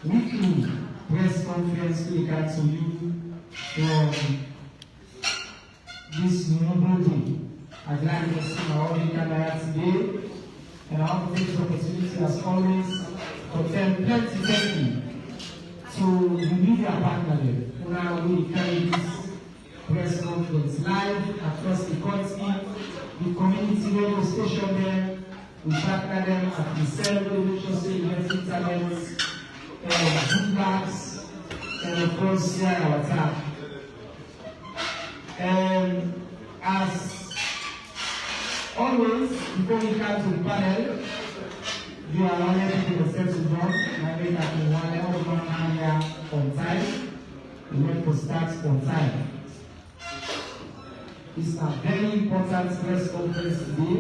weekly press conference we can to you from this noble day. I'm glad to see my audience today, and I want to take this opportunity as always to tell plenty to the media partner who now will carry this press conference live across the country, the community radio station there, we partner them at the cell radio station, internet, bootlegs, and of course here our tap. As always, before we come to the panel, you are already to the first job. I think that we want everyone here on time. We want to start on time. It's a very important press conference today.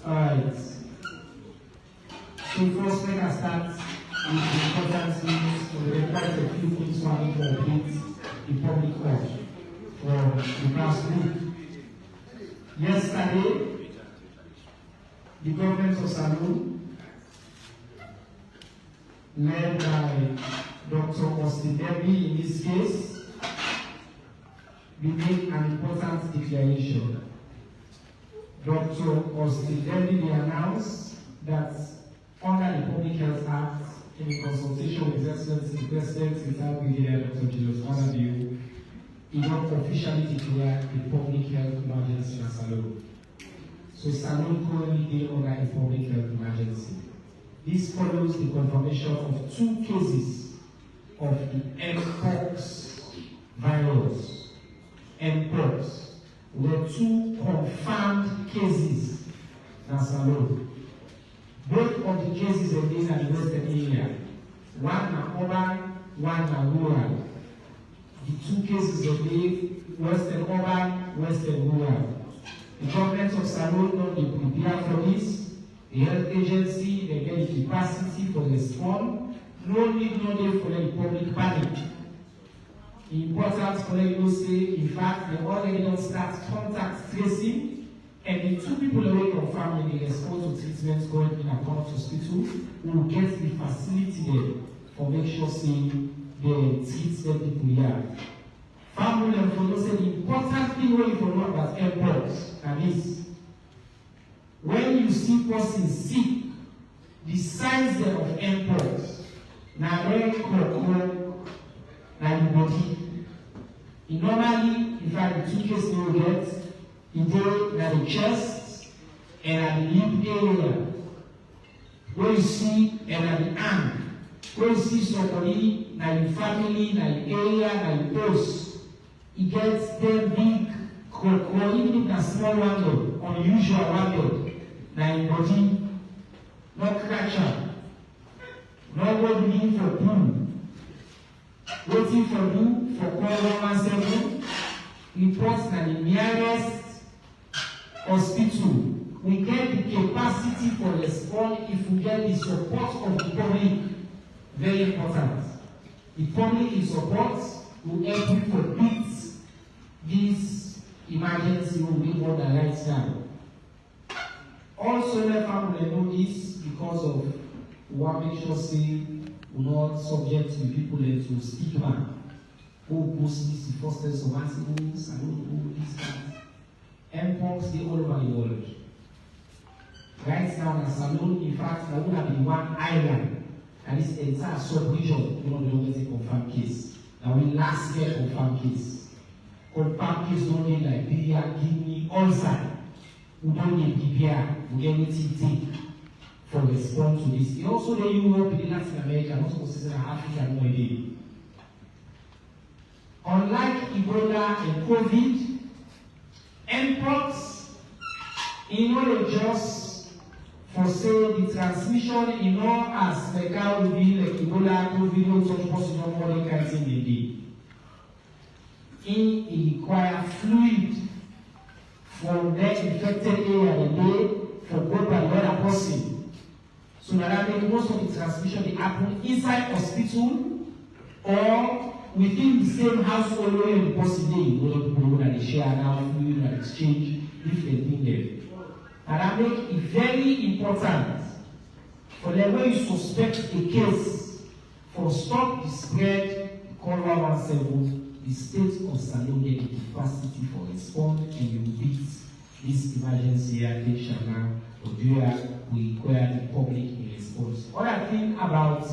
Alright. So first let us start with the important news. We have quite a few things to complete the public court for the past week. Yesterday, the government of Salou, led by Dr. Austin Debbie in this case, we made an important declaration. Dr. Austin Debbie announced that under the Public Health Act, in consultation with the President without Brigadier Dr. Julius Honorable, he not officially declared a public health emergency in Salou. So Salou currently is under a public health emergency. This follows the confirmation of 2 cases of the Mpox virus. Mpox were 2 confirmed cases in Salou. Both of the cases are based in the western area. One are urban, one are rural. The 2 cases are based western urban, western rural. The government of Salou not be prepared for this. The health agency, they get the capacity for response. No need for the public panic. Important for them to say, in fact, they already don't start contact tracing. And the 2 people already confirmed in the response to treatments going in a court hospital will get the facility there for make sure say they treat them people here. Family and for say the important thing when you know about airports and this. When you see person sick, the signs of airports, now very cold, now the body. Normally, in fact, the 2 cases you will get, you go at the chest and at the lip area. Where you see and at the arm. Where you see somebody, now the family, now the area, now the post. It gets them big, or even if a small one, unusual one, now in body, no crusher, no what need for poo. Waiting for you for call 117, reports that the nearest hospital, we get the capacity for response if we get the support of the public. Very important. The public in support will help you to beat this emergency will be more than right now. Also, let family know this because of what make sure say we not subject to people to stigma. Who post this the first test of antibodies and this that. Mpox they all over the world. Right now in Salou, in fact, there would have been one island, and this entire sub-region, the only confirmed case. Now we last year confirmed case. Confirmed case don't need Liberia, Guinea, all sides. We don't need Libya, we get anything for response to this. It also the Europe, the Latin America, not considered Africa no idea. Unlike Ebola and COVID, Mpox, just for say the transmission in all as like how will be like Ebola, COVID, no such possible more than kind of day. It requires fluid from that infected area the day So that most of the transmission they happen inside hospital or within the same household where the person dey. You know, people that they share now, food that exchange different things there. And that make it very important for them when you suspect a case for stop the spread, cholera 17, the state of Salome get the capacity for respond and you beat this emergency attention now, or do we require the public in response. Other thing about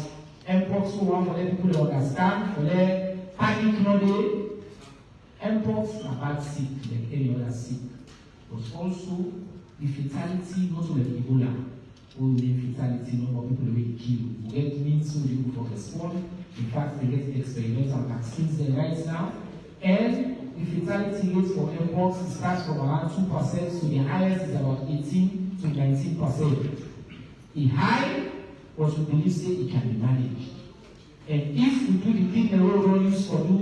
imports, we want for let people to understand, for their panic no day, imports are bad sick, like any other sick. But also, the fatality, not only Ebola, all the fatality, number of people that will kill. We get means so people for respond. In fact, they get experimental vaccines there right now. And the fatality rate for imports starts from around 2% to the highest is about 18 to 19%. The high, but we believe say it can be managed. And if we do the thing the world use for do,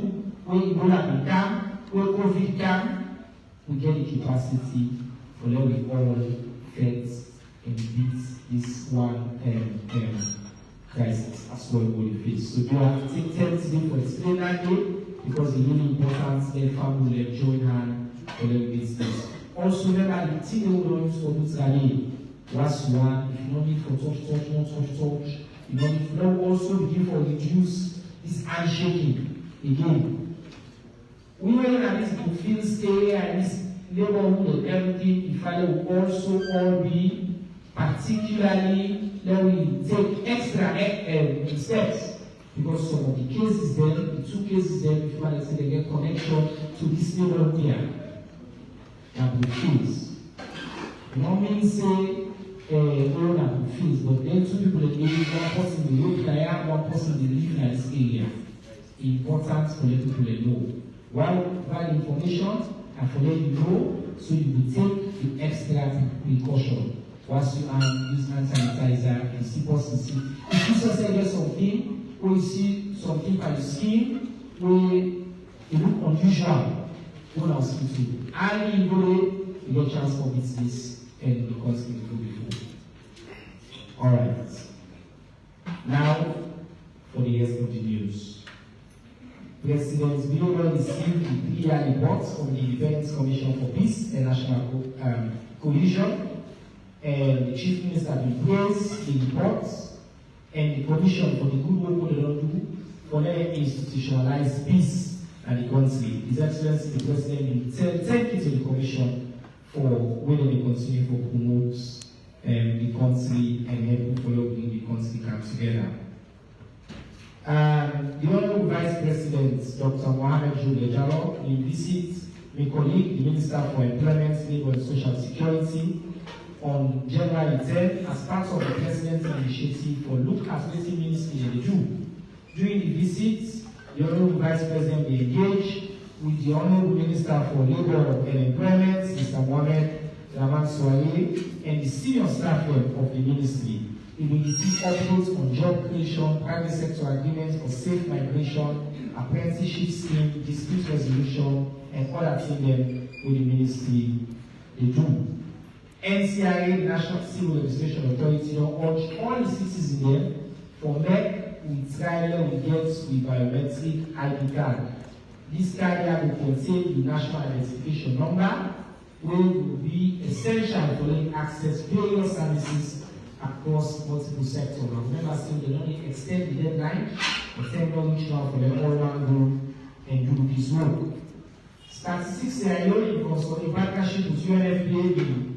where Ebola be down, where COVID down, we get the capacity for let we all fight and beat this one crisis as well we face. So we have to take 10 days for explain that day because it's really important that family will join hand for them business. Also remember the thing we don't use for this day was one, if you don't need for touch, not touch. You know, if you don't also begin for reduce this handshaking again. We know that this will feel stay and this neighborhood and everything, if I will also all be particularly, then we take extra steps because some of the cases then, the 2 cases then, if you say they get connection to this neighborhood here, that will fuse. You don't mean say, all that will fuse, but then 2 people that live, one person in the local area, one person in the live in this area. Important for the people to know. While provide information, and for them to know, so you will take the extra precaution. Once you use hand sanitizer, you see person if you say get something, or you see something by the skin, where it look unusual, go to hospital. And you go, you get chance for business and because you go before. Alright. Now for the rest of the news. President Leone received the 3-year report from the Independent Commission for Peace and National Cohesion, and the Chief Minister will praise the report and the Commission for the good work they don't do for their institutionalized peace and the country. His Excellency the President will thank you to the Commission for whether they continue to promote the country and help follow bring the country come together. The Honorable Vice President, Dr. Mohamed Jalo, will visit my colleague, the Minister for Employment, Labour and Social Security, on January 10 as part of the President's initiative for Look at what the Ministry they do. During the visit, the Honorable Vice President will engage with the Honorable Minister for Labour and Employment, Mr. Mohamed Rahman Swale, and the senior staff of the Ministry. We will receive updates on job creation, private sector agreements for safe migration, apprenticeship scheme, dispute resolution, and other things with the Ministry they do. NCIA, the National Civil Registration Authority, urge all the citizens there for MEC with trial we get with biometric ID card. This card will contain the national identification number, which will be essential for them access various services across multiple sectors. Now, remember, still they don't extend the deadline, but thank God reaching out for them all one group and do this work. Statistics in partnership with UNFPA.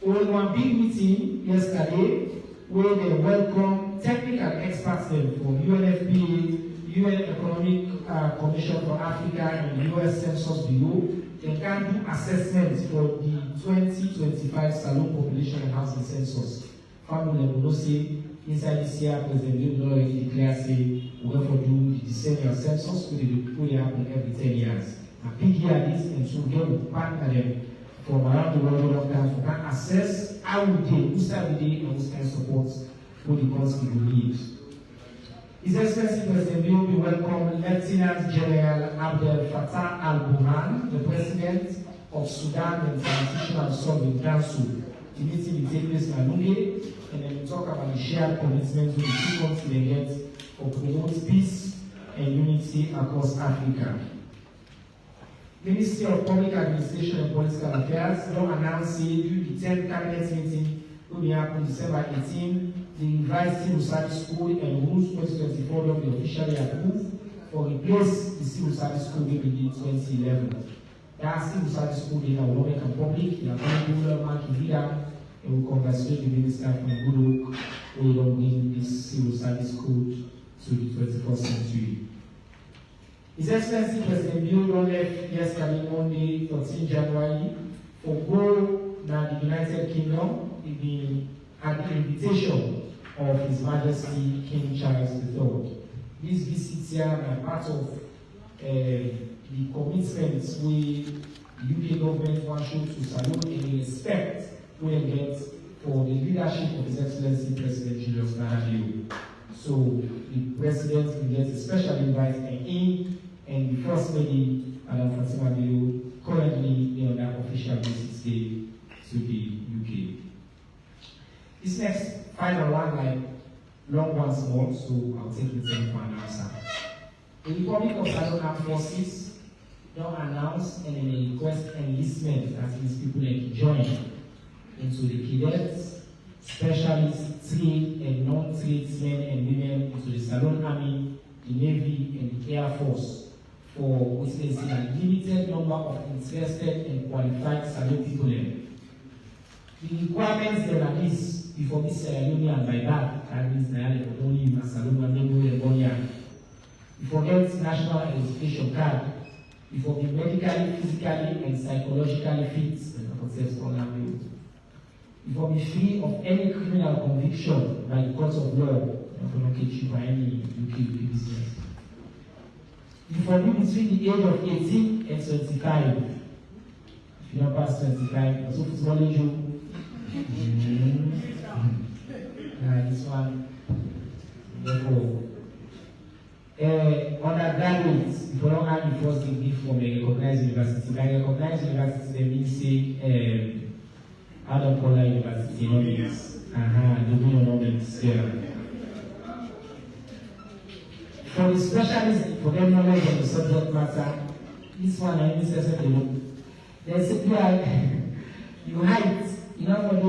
We had one big meeting yesterday where they welcome technical experts from UNFPA, UN Economic Commission for Africa, and the US Census Bureau. They can do assessments for the 2025 Salon Population and Housing Census. Family will not say inside this year, President Leone already declared say we're going to do the decennial census, which happen every 10 years. A big year this, and so we will partner them from around the world to can assess how we do, who's every day, and who's kind of support for the country we need. His Excellency President Leone will welcome Lieutenant General Abdel Fattah al-Burhan, the President of Sudan and Transitional Sovereign Council, The meeting will take place in Leone, and then we talk about the shared commitments with the two countries get for promote peace and unity across Africa. Ministry of Public Administration and Political Affairs now announced during the 10th Cabinet meeting will be happening December 18, the revised civil service code and rules 2024 will be officially approved for replace the civil service code we did in 2011. That civil service code in our public and public, in our public mark and we congratulate the minister from good work who will bring this civil service code to the 21st century. His Excellency President Leone left yesterday, Monday, 13 January, for go to the United Kingdom at the invitation of His Majesty King Charles III. These visits here are part of the commitments we the UK government wants to salute and the respect we get for the leadership of His Excellency President Julius Maada. So the President will get a special invite in, and the First Lady, Madam Fatima Bello, currently on that official visit day to the UK. This next final one, like long ones more, so I'll take the time for an answer. The Republic of Salon Armed Forces now announced and request enlistment that these people like join into the cadets, specialists, trained and non-trained men and women into the Salon Army, the Navy, and the Air Force for which there is a limited number of interested and qualified Salon people. The requirements there are this before this ceremony and by that, means that only in Salon and before get national identification card, before be medically, physically, and psychologically fit, before be free of any criminal conviction by the courts of law, for not catch you by any UK business. Before be between the age of 18 and 25. If you don't pass 25, so it's knowledge you. This one, therefore. Undergraduates, if you don't have the first degree from a recognized university, by recognized university, they mean say, Adampola University, economics, doing economics here. For the specialists, for their knowledge of the subject matter, this one I necessarily look. There's a clear, you height, you know what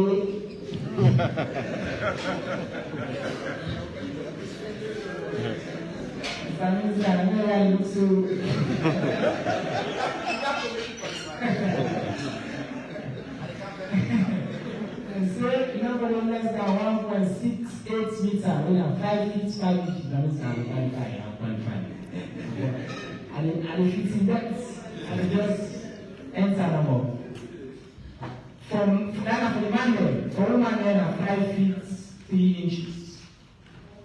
that means that I know I look so. And so, you know, for less than 1.68 meters, we have 5 feet, 5 inches, that means I'm qualified. And if it's in depth, and just enter them up. From that, for the man, for woman, they are 5 feet, 3 inches.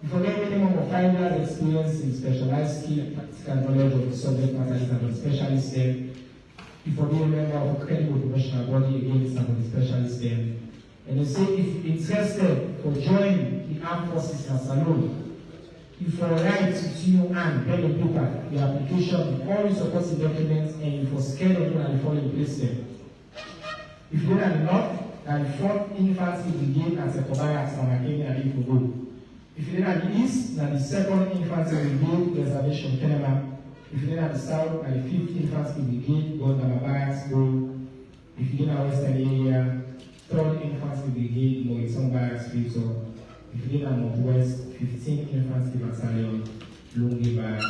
You forget minimum of 5 years experience in specialized skill and practical knowledge of the subject matter and specialist there. You forget a member of a credible professional body against some of the specialists there. And they say if interested for joining the armed forces in Salon, you for right to you and pen and paper, the application, all your supporting documents, and you for scared of you and fall in place there. If you don't have enough, then 4th Infantry Brigade at Sekobaya Samakeni and you go. If you then at the east, then the 2nd Infantry Brigade, Reservation Kenema. If you then at the south, then the 5th Infantry Brigade, Gondama Barracks, Go. If you then at western area, 3rd Infantry Brigade, Morrison Barracks, Victor. If you then at northwest, 15th Infantry Battalion, Longue Barracks,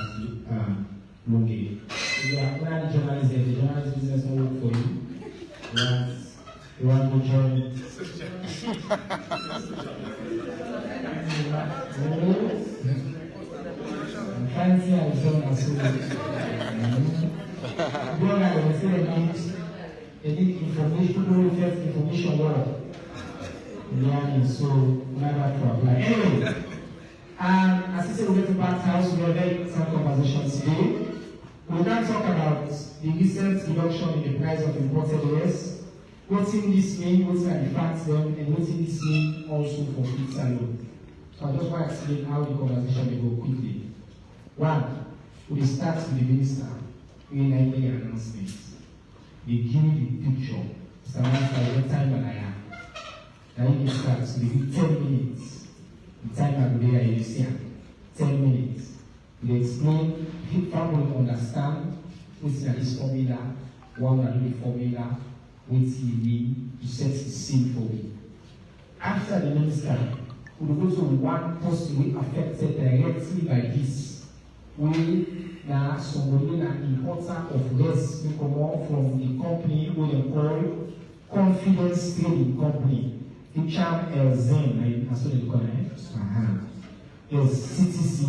Longue. If you are one of the journalists there, the journalist business won't work for you. You want to join? Fancy and so on and so on. They need information, people first information work. Learning, so never to apply. Anyway, as I said, we went to Bath House, we had some conversations today. We now talk about the recent reduction in the price of imported oils. What's in this mean, what's in the facts them, and what's in this mean also for food salon. So I just want to explain how the conversation will go quickly. One, we start with the minister, we make the announcements. They give the picture. Someone for what time and I am. to be 10 minutes. The time I will be here, 10 minutes. They explain, people will understand what's this formula, one of the formula, what he mean to set the scene for me. After the minister, we will go to one person who affected directly by this. We now somebody an importer of less we come out from the company we they call Confidence Trading Company. Icham Elzen, that's what they call it. Yes, CTC,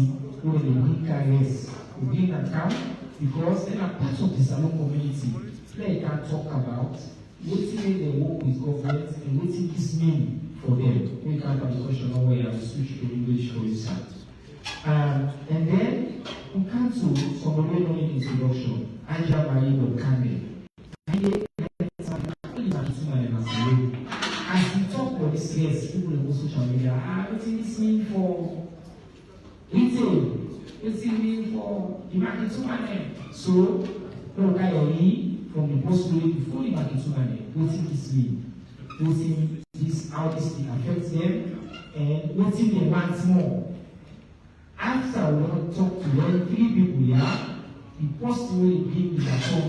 who they need carriers. We bring an account because they are part of the salon community. They can talk about what they work with government and what this means for them. We can't have the question of where I switch to English for instance. And then we come to somebody knowing introduction. Anja Maribo Kande. As we talk about this case, people on social media, what does this mean for retail? What does it mean for the market money? So, no guy from the post before the market money, what does this mean? What does how this thing affects them, and what do they want more? After we want to talk to them, 3 people here, the first way we give the baton,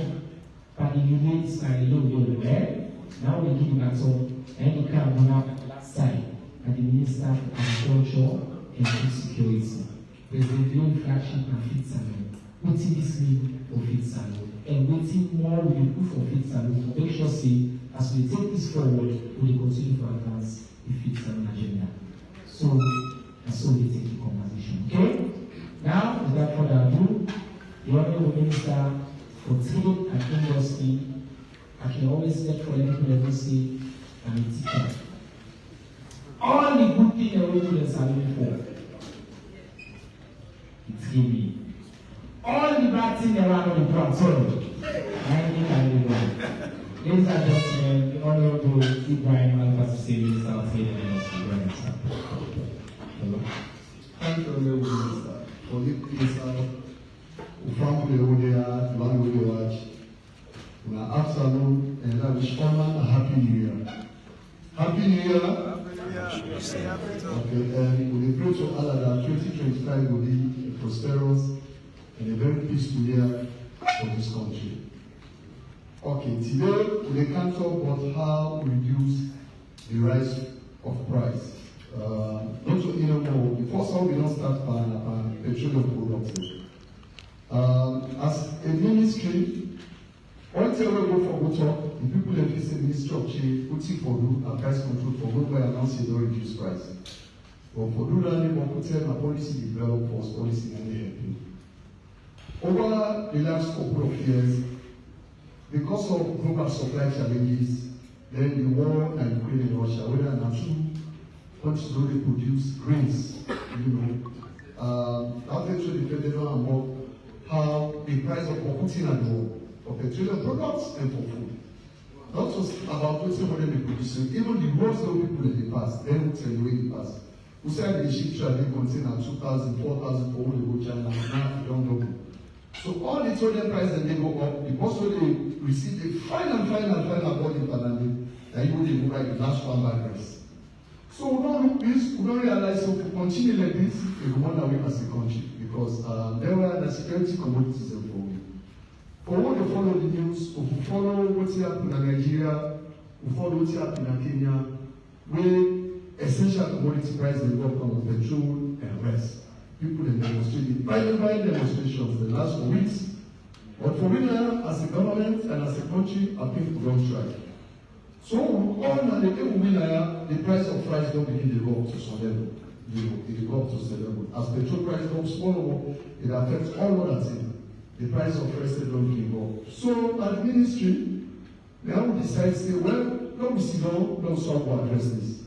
but the units are low there. Now we give the baton, and we can go up the last side, and the Minister of Agriculture and Food Security. President Leone flagship and feed salon. What does this mean for feed salon? And waiting more will be put for feed salon to make sure say, as we take this forward, we will continue to advance the feed salon agenda. So, that's how we take the conversation. Okay? Now, without further ado, the Honorable Minister for Trade and Industry, I can always get for anything that say, I'm a teacher. All the good things that we do in salon for, it's me. All the bad things that are on the platform, ladies and gentlemen, the Honorable Ibrahim Alpha Sesay Minister of Trade and Industry. Thank you, Honorable Minister, for this from the language watch. Afternoon, and I wish everyone a happy New Year. Happy New Year. Okay, and we pray to Allah that 2025 will be a prosperous and a very peaceful year for this country. Okay, today we can talk about how to reduce the rise of price. Not to more. The first one we don't start by petroleum products. As a ministry, all time we go for talk, the people that visit the Ministry of Trade putting for price control for go by announcing they don't reduce price. But for do that, we put a policy develop for policy and helping. Over the last couple of years, because of global supply challenges, then the war in Ukraine and Russia, whether not two countries only produce grains, after the federal about how the price of putting and war for petroleum products and for food. Not just about what somebody may produce, even the most of people in the past, they will tell you in the past. We said the ship traveling container 2,000, 4,000 for all the go China, now you don't know. So all the total prices that they go up, because they receive the final body finally, that you will go right the last one by price. So we don't look this, we don't realize so if we continue like this, we will run away as a country because there were the security commodities involved. For what we follow the news, if we follow what's happening in Nigeria, we follow what's happening in Kenya, where essential commodity prices will go from petrol and rest. People in demonstrating, violent demonstrations the last 4 weeks. But for me now, as a government and as a country, I think we don't try. So all the price of rice don't begin to go up to some level. It go up to some level. As petrol price goes forward, it affects all other things. The price of rice don't begin to go up. So as ministry, now we decide to say, well, no, we sit down, no solve to address this.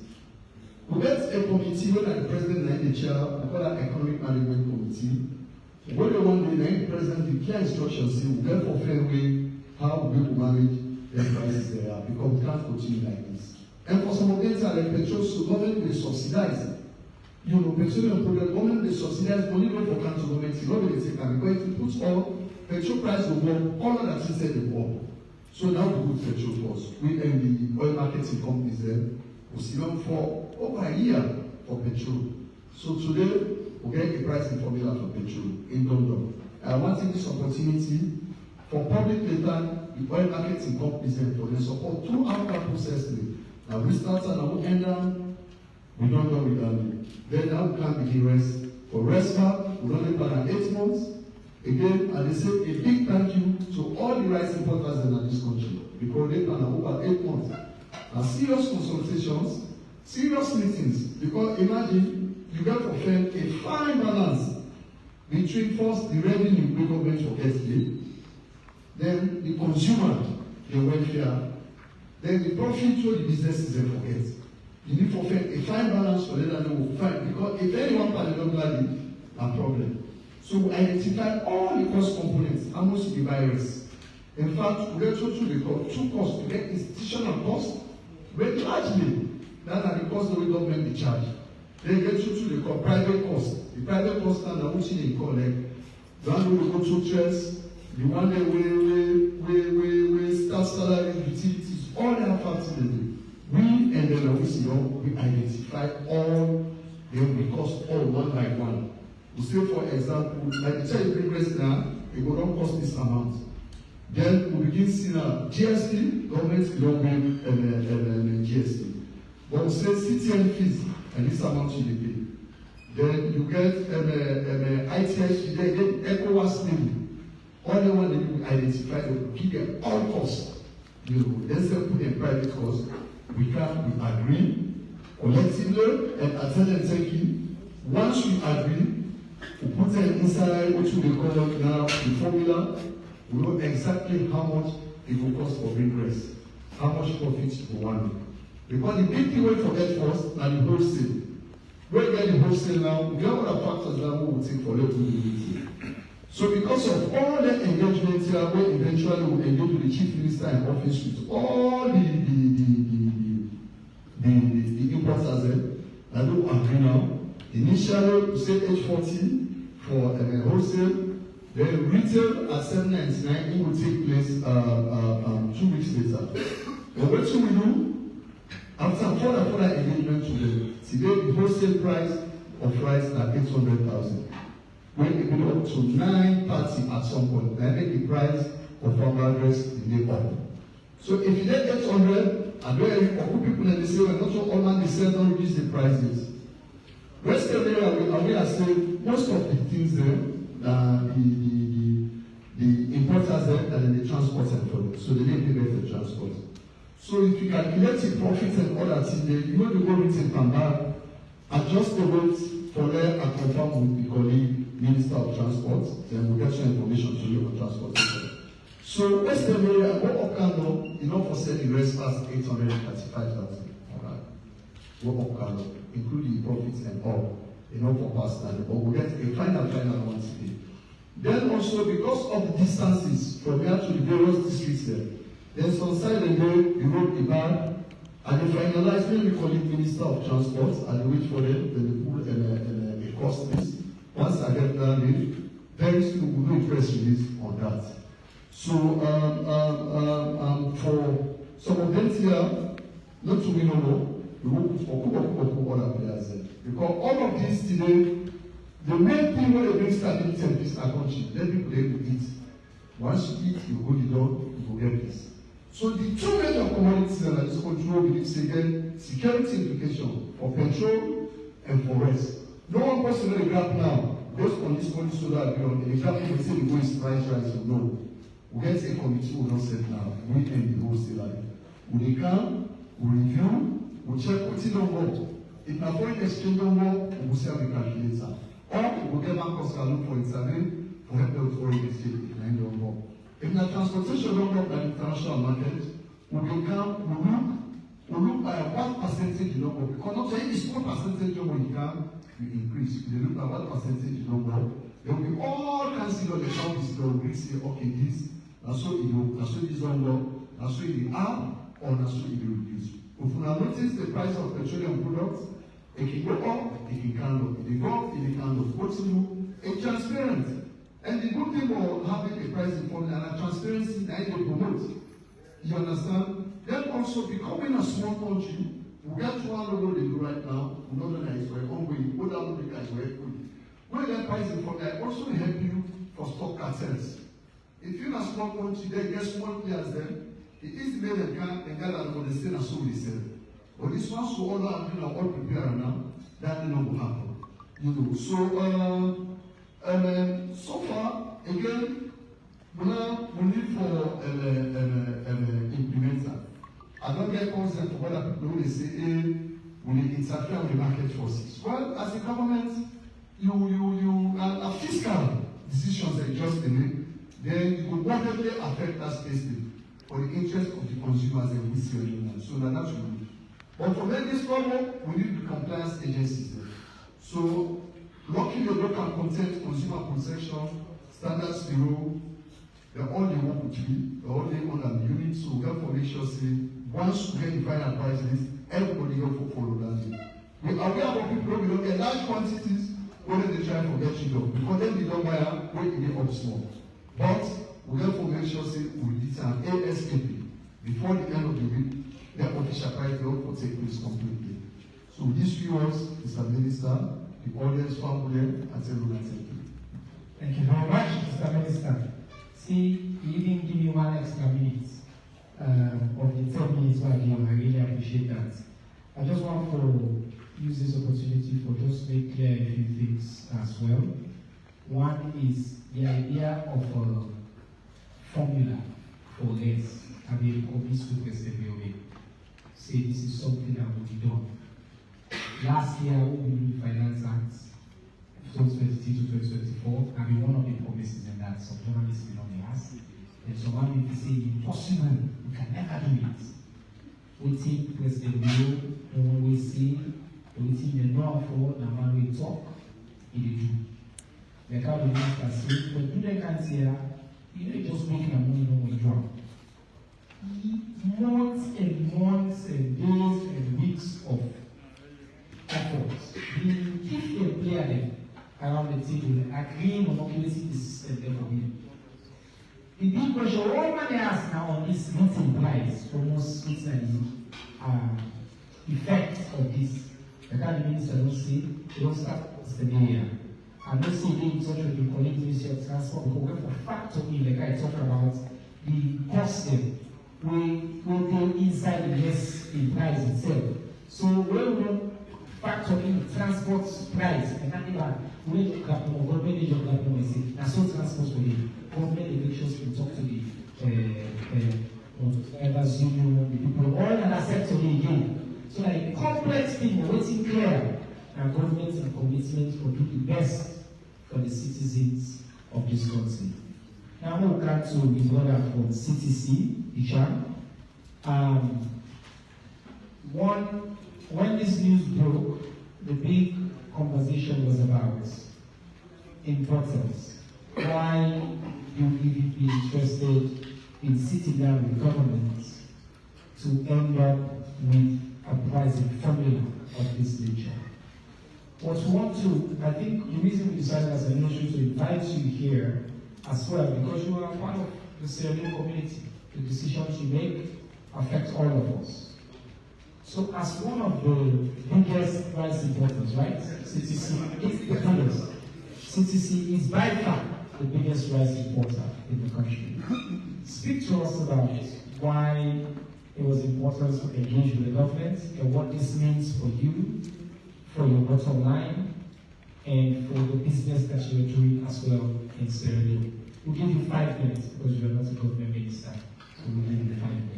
We get a committee where the president and the chair, we call that economic management committee. When they want the president, the clear instructions say we get for fair way how we will manage the prices there because we can't continue like this. And for some of them, like petrol, so government they subsidize. Petroleum product, government they subsidize only go for country government, it's not really take time because if you put all petrol price will go up, all of that things say they go up. So now we put petrol costs. We and the oil marketing companies there. We see them for over a year for petrol. So today, we get a pricing formula for petrol in London. I want to take this opportunity for public data, the oil marketing companies and for the support through Alpha Sesay. Now we start and we end down, we don't know we done. Then now we can begin rest. For rest back, we don't plan 8 months. Again, and they say a big thank you to all the rice importers in this country because they plan over 8 months. And serious consultations, serious meetings, because imagine you get to find a fine balance between first the revenue the government for SDA, then the consumer, the welfare, then the profit to the businesses and forget. You need to find a fine balance for them and will find because if anyone can don't like it, a problem. So we identify all the cost components, how much the virus. In fact, we get through the two costs, we get institutional costs, but largely that are the costs that the government they charge. Then get through the private costs. The private costs are the ones they collect. The one we go to church, the one that we start salary, utilities, all that factors they do. We and then we identify all the costs all one by one. We say, for example, like the child request now, it will not cost this amount. Then we begin seeing GST, government belonging and GST. But we say CTN fees, and this amount you pay. Then you get ITH, you get ECOWAS label. All the one that you identify, they give them all costs. You know, then say put in private costs. We agree collectively and attend and taking. Once we agree, we put them inside what we call now the formula. We know exactly how much it will cost for regress, how much profit we want. Because the big thing we forget first now the wholesale. When we get the wholesale now, we have other factors that we will take for local unity. So because of all the engagement here, we eventually will engage with the chief minister in office with all the importers that will agree now. Initially, we said H40 for wholesale, then retail at 799, it will take place 2 weeks later. But what should we do? After further engagement today, today the wholesale price of rice at 800,000. When it will up to 930 at some point, then make the price of farmer rice in the up. So if you get 800, and where people and they say, well, not all man they sell don't reduce the prices. Western area, we are saying most of the things there, the importers there, and then the transport and for them. So they didn't pay for the transport. So if you calculate the profits and all that thing there, you know the go retail can buy, adjust the rates for there and confirm with the colleague, Minister of Transport, then we'll get some information to you on transport. So Western area, go up Kano, you know for selling rest past 835,000. Alright. Go up Kano, including the profits and all, you know for past that. But we'll get a final one today. Then also because of the distances from here to the various districts there, then some side and go, you wrote a ban, and they finalize when we call it Minister of Transport, and they wait for them, then they put a cost list. Once I get done, very soon we'll do a press release on that. So for some of them here, not to win more, we will put for other players there. Because all of this today, the main thing when they bring stability and peace in our country, let people be able to eat. Once you eat, you hold it down, you will get peace. So the two major commodities that this country believes again, security implication for petrol and for rest. No one person in the gap now, based on this policy so that in the gap we say the go is price rise or no. We get a committee will not set now, we end the whole salary. We come, we review, we check what's in the work. If my foreign exchange don't work, we will sell the calculator. Or we will get back cost look for intervene for help the foreign exchange if I don't work. If the transportation don't work by the international market, we will come, we look by what percentage you don't work. Because not saying it's what percentage you can, you increase. If they look at what percentage you don't work, there will be all cancelled on the account is going to say, okay, this, that's so it will, that's so this don't work, that's so it will add, or that's so it will reduce. If you now notice the price of petroleum products, it can go up, it can come up. If they go up, it can come up. What to do? It's transparent. And the good thing about having a pricing formula and transparency that you promote. You understand? Then also becoming a small country, we get to do right now, not only is very ongoing, what I'm looking at is very good. When that pricing from there also help you for stock cartels. If you're in a small country, they get small players then, it is made them can gather for the same as so they sell. But this one, so all I'm doing, all prepared now, that will not happen. You know, so far, again, we need for implementer. I don't get consent for other people who they say, hey, we need interfere with the market forces. Well, as a government, you fiscal decisions that you just made, then you will whatever affect that space for the interest of the consumers and we see anyone. So that's good. But for making this problem, we need the compliance agencies there. So, luckily, the local content consumer protection standards bureau, they're all they want to be, they're all they want an unit. So we have to make sure, say, once we get the final price list, everybody have to follow that thing. We are aware of people who don't get large quantities, whether they try to get rid of, because then they don't buy them, when they up small. But we have to make sure, say, we did an ASAP before the end of the week. The official price will take place completely. So these viewers, Mr. Minister, the audience, family, and everyone, thank you. Thank you very much, Mr. Minister. See, you even give me 1 extra minute of the 10 minutes I give. I really appreciate that. I just want to use this opportunity for just make clear a few things as well. One is the idea of a formula for less. I mean, say this is something that will be done. Last year, when we did the Finance Act, 2022 to 2024, I mean, one of the promises in that some journalists will not be asked, and so one will say, impossible, we can never do it. We think President Leone, when we see, we think the law for, and when we talk, it is do. The kind of minister says, but do they can't say, you know, just making a money when we drop. Months and days and weeks of efforts. We keep a player them around the table, agreeing on occupancy the system there for him. The big question, all money has now on this meeting price almost looks like the effect of this. The kind of minister don't say, they don't start the area. I don't see they in touch with the colleague Ministry of Transport because we have to factor in the guy talking about the cost them. We go inside the less in price itself. So when we factor in transport price, and that we look at more government agent like we say, that's what transport will be. Government elections will talk to the drivers union, the people, all that accept to the again. So like a complex thing, waiting clear, and government and commitment for do the best for the citizens of this country. Now we'll come to the brother from CTC. When this news broke, the big conversation was about importance. Why you would be interested in sitting down with government to end up with a pricing formula of this nature? What we want to, I think the reason we decided as a ministry to invite you here as well, because you are part of the Sierra Leone community. The decisions you make affect all of us. So as one of the biggest price importers, right? CTC is the biggest. CTC is by far the biggest rice importer in the country. Speak to us about why it was important to engage with the government and what this means for you, for your bottom line, and for the business that you are doing as well in Sierra Leone. We'll give you 5 minutes because you are not a government minister. So we'll give you 5 minutes.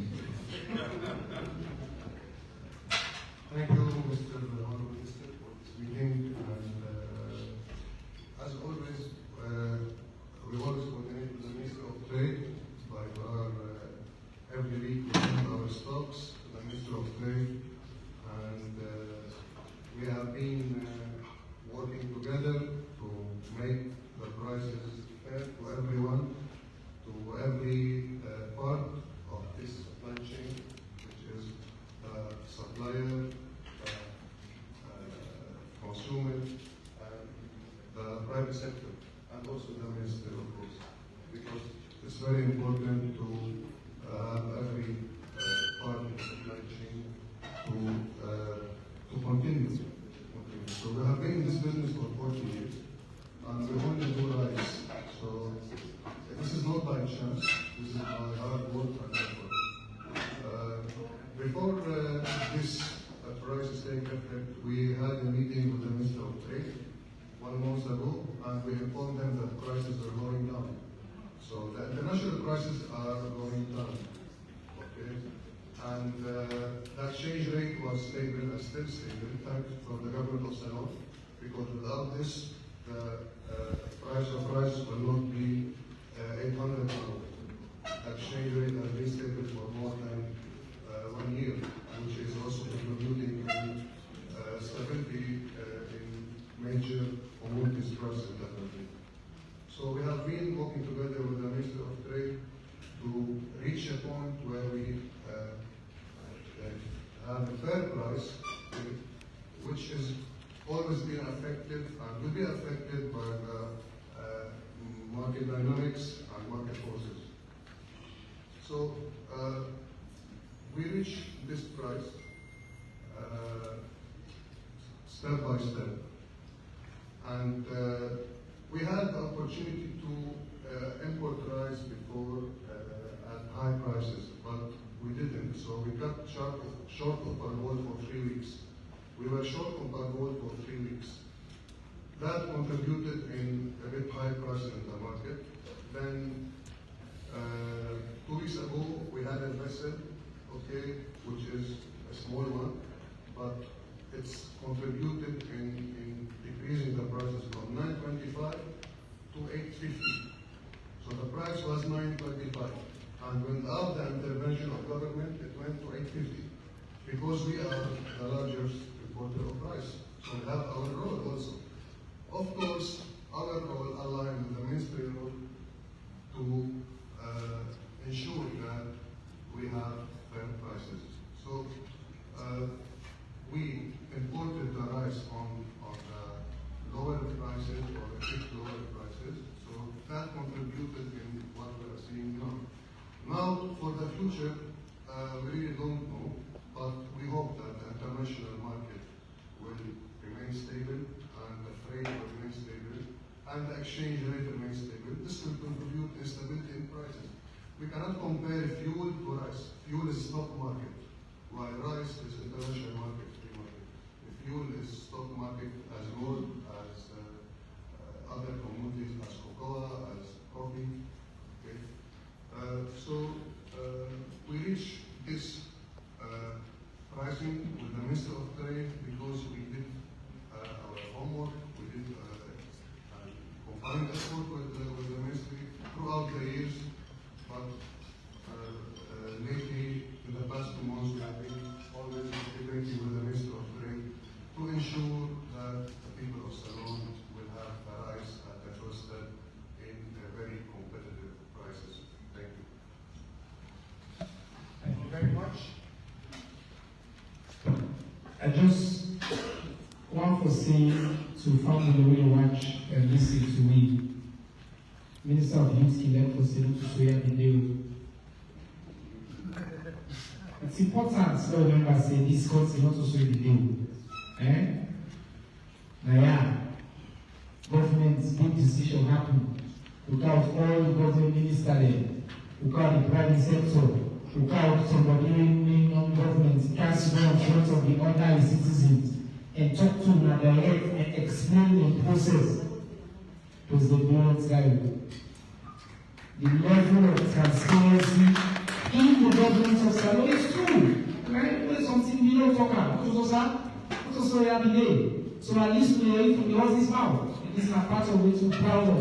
Thank you, Mr. Honorable Minister, for this meeting. And as always, we always coordinate with the Minister of Trade by our every week we send our stocks to the Minister of Trade, and we have been working together to make the prices fair to everyone, to every part of this supply chain, which is supplier, consumer, and the private sector, and also the minister, of course, because it's very important to have every part of the supply chain to continue we had a meeting with the Minister of Trade 1 month ago, and we informed them that prices are going down. So the international prices are going down. Okay? And the exchange rate was stable and still stable, thanks from the government of Salon, because without this, the price of rice will not be 800 now. The exchange rate has been stable for more than 1 year, which is also contributing to stability in major commodities prices definitely. So we have been working together with the Minister of Trade to reach a point where we have a fair price, which is always been affected and will be affected by the market dynamics and market forces. So we reach this price step by step, and we had the opportunity to import rice before at high prices, but we didn't. So we got short of our goal for 3 weeks. We were short of our goal for 3 weeks. That contributed in a bit high price in the market. Then 2 weeks ago we had a vessel, okay, which is a small one, but it's contributed in decreasing the prices from 925 to 850. So the price was 925, and without the intervention of government, it went to 850, because we are the largest importer of rice. So we have our role also. Of course, our role aligned with the ministry role to ensure that we have fair prices. So we imported the rice on lower prices or a bit lower prices. So that contributed in what we are seeing now. Now, for the future, we really don't know, but we hope that the international market will remain stable, and the freight will remain stable, and the exchange rate remains stable. This will contribute to stability in prices. We cannot compare fuel to rice. Fuel is stock market, while rice is international market, free market. The fuel is stock market as well as other commodities, as cocoa, as coffee. Okay? So we reach this pricing with the Minister of Trade because we did our homework, we did combined effort with the Ministry throughout the years, but lately, in the past 2 months, we have been always debating with the Minister of Trade to ensure that the people of Salon will have the rice at the first step in very competitive prices. Thank you. Thank you very much. I just want to say to family who watch and listen to me, Minister of Youth elect for Sedu to swear the day. It's important to remember say this court is not to swear the day. Now yeah, government's big decision happened without all the government ministers there, without the private sector, without somebody in non-government cancel in front of the ordinary citizens and talk to them direct and explain the process. It was the brilliant guy. The level of transparency in the government of Salon is true. Right? There's something we don't talk about. What was so every day? So at least we are from the horse's mouth. And this is a part of which we're proud of.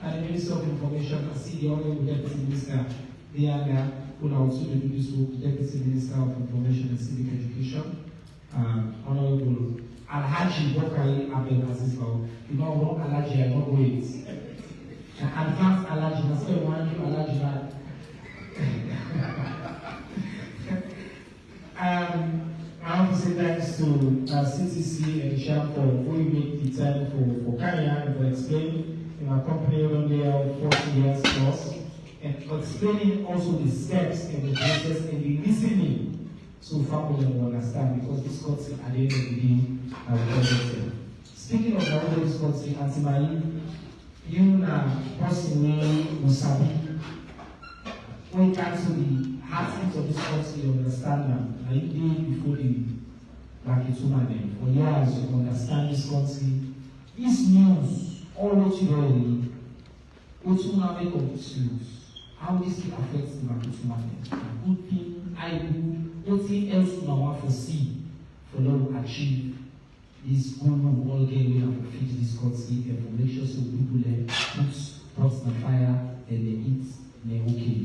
And the Minister of Information, I see the Honorable Deputy Minister, they are there, who are also doing this work, Deputy Minister of Information and Civic Education, Honorable Alhaji Bokari Abel Aziz. You know what Alhaji, I don't wait. Advanced Alhaji, that's why I want to give Alhaji back. I want to say thanks to CTC and Isham for who make the time for carrying and for explaining in our company around there 40 years plus, and explaining also the steps and the process and the listening so family will understand, because this court at the end of the day I will tell. Speaking of the this court, Antimai, you na person who sabi when it comes to the heartbeat of this country, you understand now. I did before the like it's human. For years, you understand this country. This news, always really, it's human make of this news. How this thing affects the market human. Good thing, I do, nothing else we want to see for them to achieve this goal we all get we have to feed this country and to make sure so people there put pots on fire and they eat and they okay.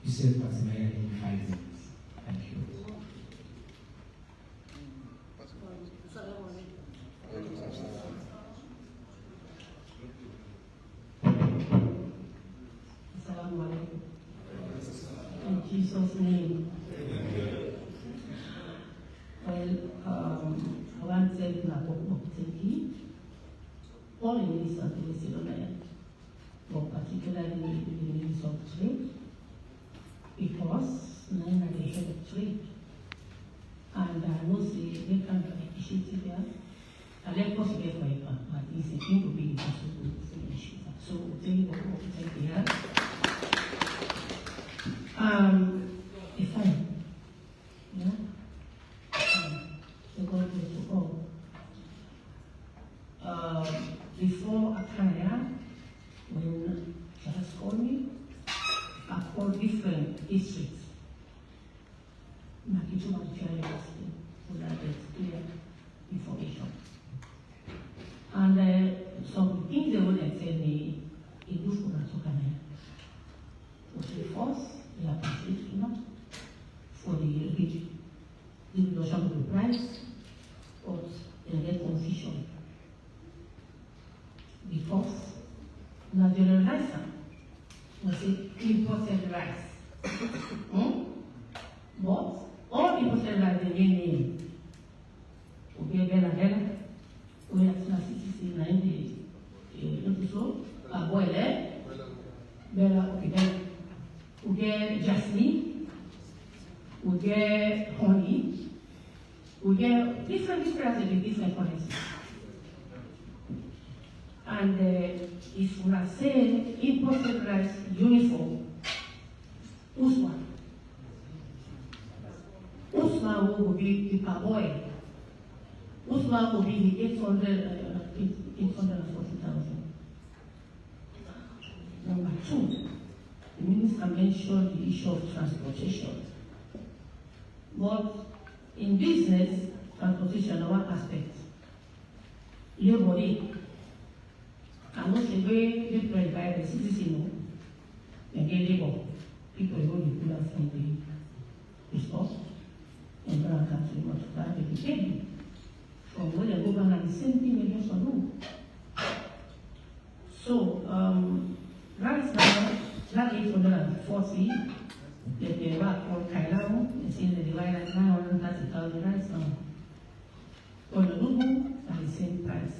You said that's my in 5 minutes. Thank you. In Jesus' name. Well, I want to say that all the ministers of the Leone, but particularly the Minister of Trade, because none are the head of trade. And I know they can appreciate there. I like us to get for it, but it's a thing to be possible to finish. So, tell you what we take here. If I, yeah, the God is to all. Before Akaya, when she has called me, I called different districts. Makitu and University, so that it's clear information. And some things they would tell me, it was for Akaya. First, they appreciate enough for the reduction of the price, but they get confusion. Because now the rice was imported rice. But all imported rice they name will be a better we have to see 90 so a boil bella okay we get jasmine, we get honey, we get different currencies. And if we are saying imported rice uniform, Usman will be the parboil. Usman will be the 840,000. Number two, the minister mentioned the issue of transportation. But in business, transportation, one aspect, labor. And not the way people by the citizen, they get labor. People go to pull out from the store and bring country much that they be paid. From where they go back and the same thing they used to do. So, right now, that 840, they work on Kailao, they say they divide at 930,000 right now. On the Lugu, at the same price.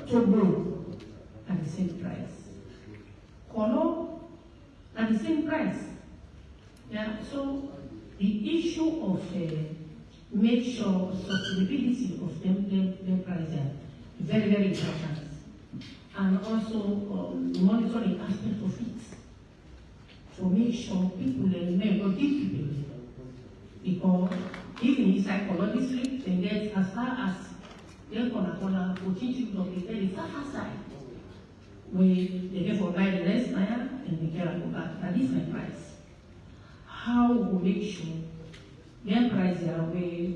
Togo at the same price. Kolo at the same price. Yeah, so the issue of make sure sustainability of them prices are very, very important. And also monitoring aspect of it. To make sure people remember give people. Because even inside Kolo district, they get as far as then corner for teaching of the very far side. Where they get for buy the rest now and they get go back at different price. How we make sure their prices are where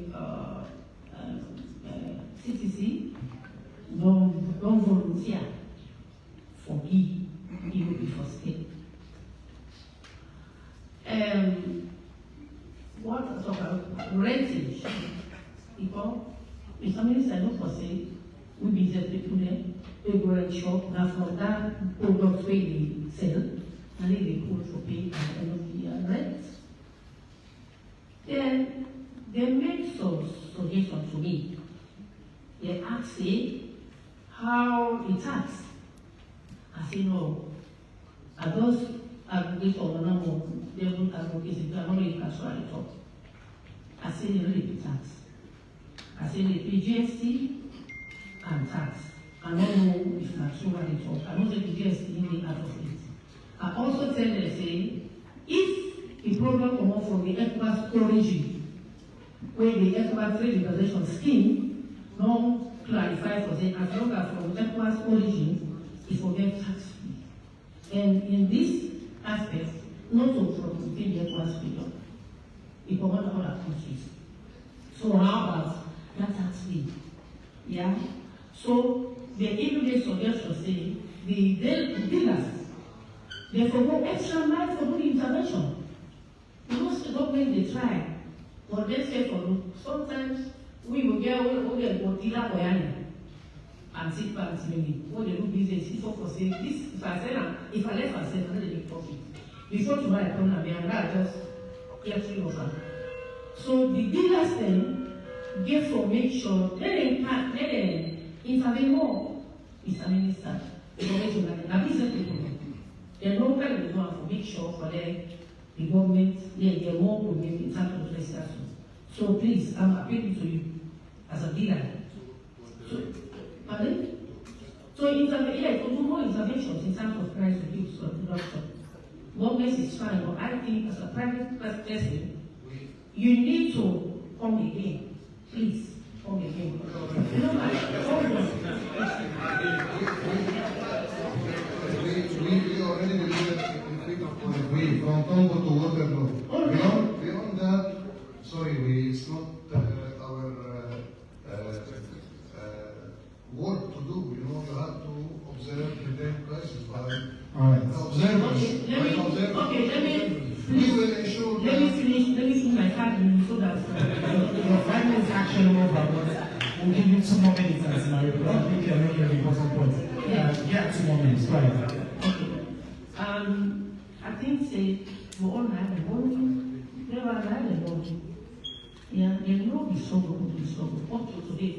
CTC don't volunteer for give, it will be for state. What I talk about renting, because if somebody said, look for say, we business people there, they go and shop, now from that product where they sell, and then they pull for pay at the end of the year rent. Then they made some suggestions to me. They asked me how it tax. I say no. I just advocate for one more devil advocacy, I don't really cash what I talk. I say they really pay tax. I say they pay GST and tax. I don't know if that's true what they talk. I don't say the GST in the out of it. I also tell them, say, if the problem comes from the ECOWAS origin, where the ECOWAS trade liberalization scheme now clarify for them as long as from ECOWAS origin is for them tax free. And in this aspect, not so from within the ECOWAS region, it promotes other countries. So how about that tax free? Yeah. So the immediate suggestion say the dealers they forgo extra mile for doing intervention. Because the government they try, but they say for sometimes we will get what dealer koyani and sit back maybe what they do business is for say this if I sell if I left and sell another big profit. Before tomorrow I come and I just get rid of them. So the dealers then get for make sure let them intervene more. Mr. Minister, the business people. They know kind of want to make sure for them the government they more problem in terms of legislation. So please, I'm appealing to you as a dealer. So, pardon? So to do more interventions in terms of price reduce or reduction. Government is fine, but I think as a private person, you need to come again. Please, come again. We already delivered from Congo to Waterloo. Beyond that, sorry, it's not our work to do. You have to observe the day prices by observers. Let me finish my 5 minutes so that Your 5 minutes actually over, but we'll give you 2 more minutes as my report. I think you're making an important point. Yeah, 2 more minutes, right. Okay. I think say we all have a morning, never had a morning. Yeah, there will be struggle to be struggle. Up to today,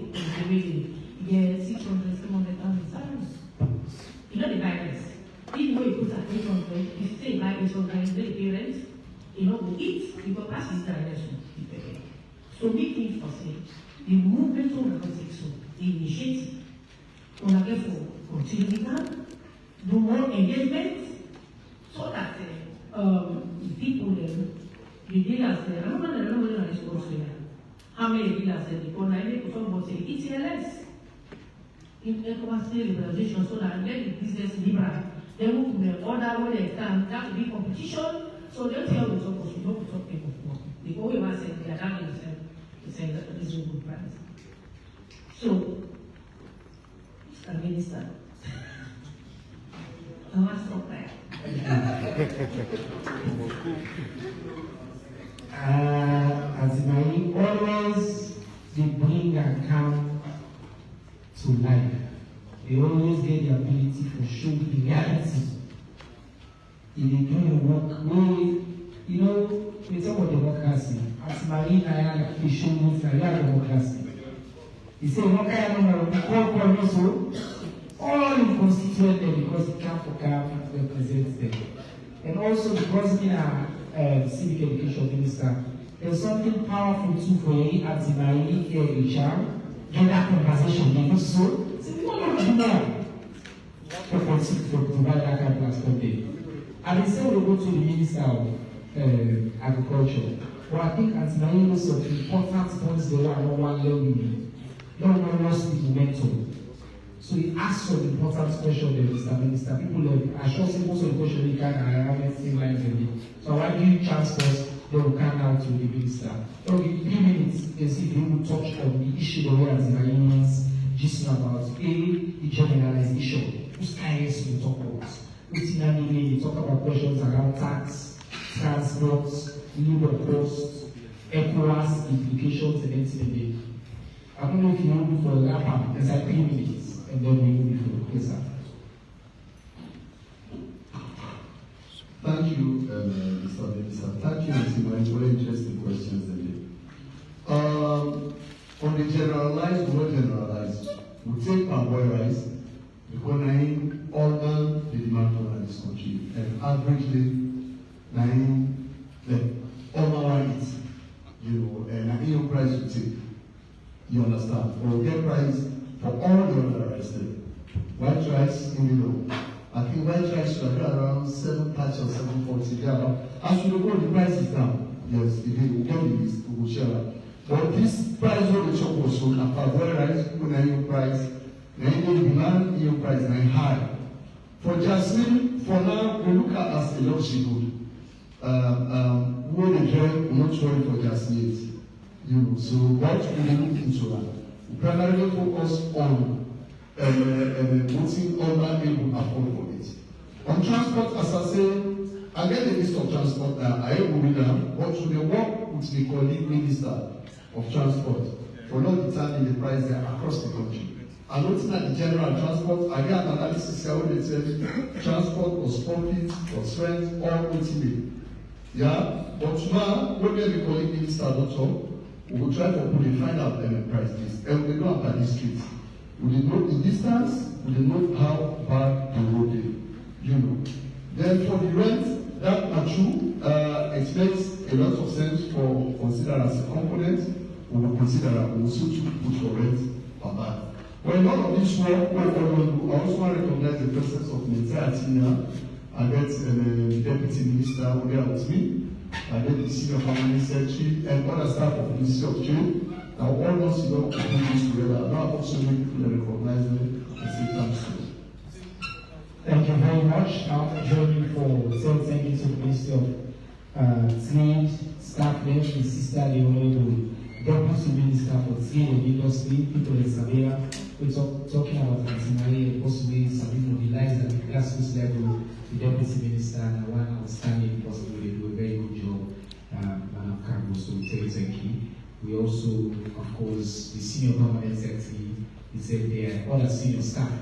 yeah, 600, 700,000 salaries. You know the guidance. Even though you put at 800, if you say buy 800, they pay rent, you know, we eat, because that's his direction. So we think for say, the movement of the politics, the initiative, on a therefore continue with that, do more engagement, so that the people the dealers there, I don't know whether it's supposed to how many dealers there, because I make some say ETLS. In ECOWAS liberalization, so that let the business liberal. They will put the order where they can, that will be competition, so they'll tell the talk we don't talk people for. The only one said they are done themselves, that this is a good price. So, Mr. Minister, I want to stop there. As in always they bring account to life. They always get the ability to show the reality. If they do your work, we talk about democracy. As Marina, they show you democracy. He said, what kind of also all the constituent there because the camp for camp represents them. And also because being a civic education minister, there's something powerful too for you at the Marina HR. Get that conversation because so we want to do more for provide that kind of platform there. And instead we go to the Minister of Agriculture. But I think as many knows of important points there are no one learning. No one lost the momentum. So he asked for the important question there, Mr. Minister. People are sure most of the question they can have same lines in it. So I give you chance first. They will come out to the minister. Okay, 3 minutes, you see, they will touch on the issue the way as the Iranians just about the generalized issue. Whose IS will talk about? Within a minute, you talk about questions around tax, transport, labor costs, ECOWAS implications, and anything. I don't know if you want to for a wrap up. There's like 3 minutes, and then we move forward. Yes, sir. Thank you, Mr. Minister. Thank you, Mr. Mike. Very interesting questions indeed. On the generalized, we take palm oil rice because all the demand for this country, and averagely, overall it, and a EU price we take. You understand? Or get price for all the other rice there. White rice, I think white rice should be around 730 or 740. As we go, the price is down. Yes, it will get the list, we will share that. But this price of the chop also, na parboiled rice, your price, na demand your price na high. For Jasmine, for now, we look at as a luxury good. What the joy will not worry for Jasmine. So what we look into that? We primarily focus on putting other people afford for it. On transport, as I say, I get the list of transport now. I will read them, but to the work with the colleague minister of transport for not determining the price there across the country. And looking at the general transport, I get an analysis here where they say transport was profit, was strength, or ultimate. Yeah, but now, when we colleague minister don't talk, we will try to find out the price list. And we go up the street. We will know the distance, we will know how bad the road is. Then for the rent, that are true. It makes a lot of sense for consider as a component. We will consider we also to put for rent per bag. When all of this work, I also want to recognize the presence of the entire team here. I get the deputy minister who there with me. I get the senior permanent secretary and other staff of the Ministry of Trade. Now all those put this together. Now also make people recognize them and say thanks to them. Thank you very much. Now joining for saying thank you to the Ministry of Trade, staff members, Sister Leone, the Deputy Minister for Trade and Industry, people in Sabia. We're talking about Antimari and possibly Sabine mobilized at the grassroots level. The Deputy Minister and one outstanding person will do a very good job. Madam Cargo, so thank you. We also, of course, the senior permanent secretary, he said there are other senior staff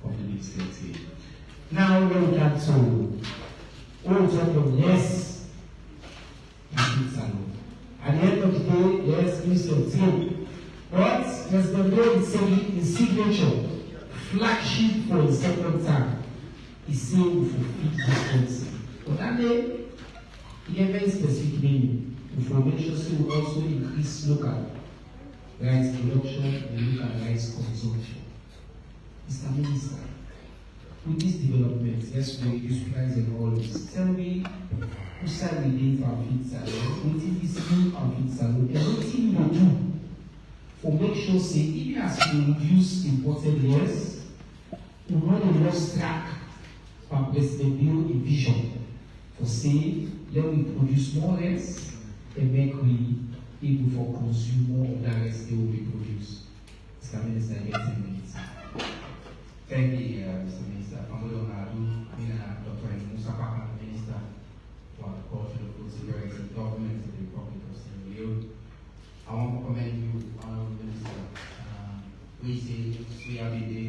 of the ministry. Now we come to all talk of yes and it's alone. At the end of the day, yes, Minister of Trade. But there's the Lord is signature, flagship for the second time. He's saying for 50 policy. But that day, he had very specific meaning. Information will also increase local rice production and local rice consumption. Mr. Minister, with this development, let's reduce price and all this. Tell me, who side we did for our feed salon? What is this new our feed salon? Everything we do for make sure, say, even as we reduce imported layers, we want to lost track of President Bill in vision for say, let me produce more rice and make we able for consume more of that rice they will be produced. Mr. Minister, get 10 minutes. Thank you, Mr. Minister. I'm going to Dr. Musa Paka, Minister for Agriculture, Food Security, Government of the Republic of Sierra Leone. I want to commend you, Honorable Minister. We say we have a day.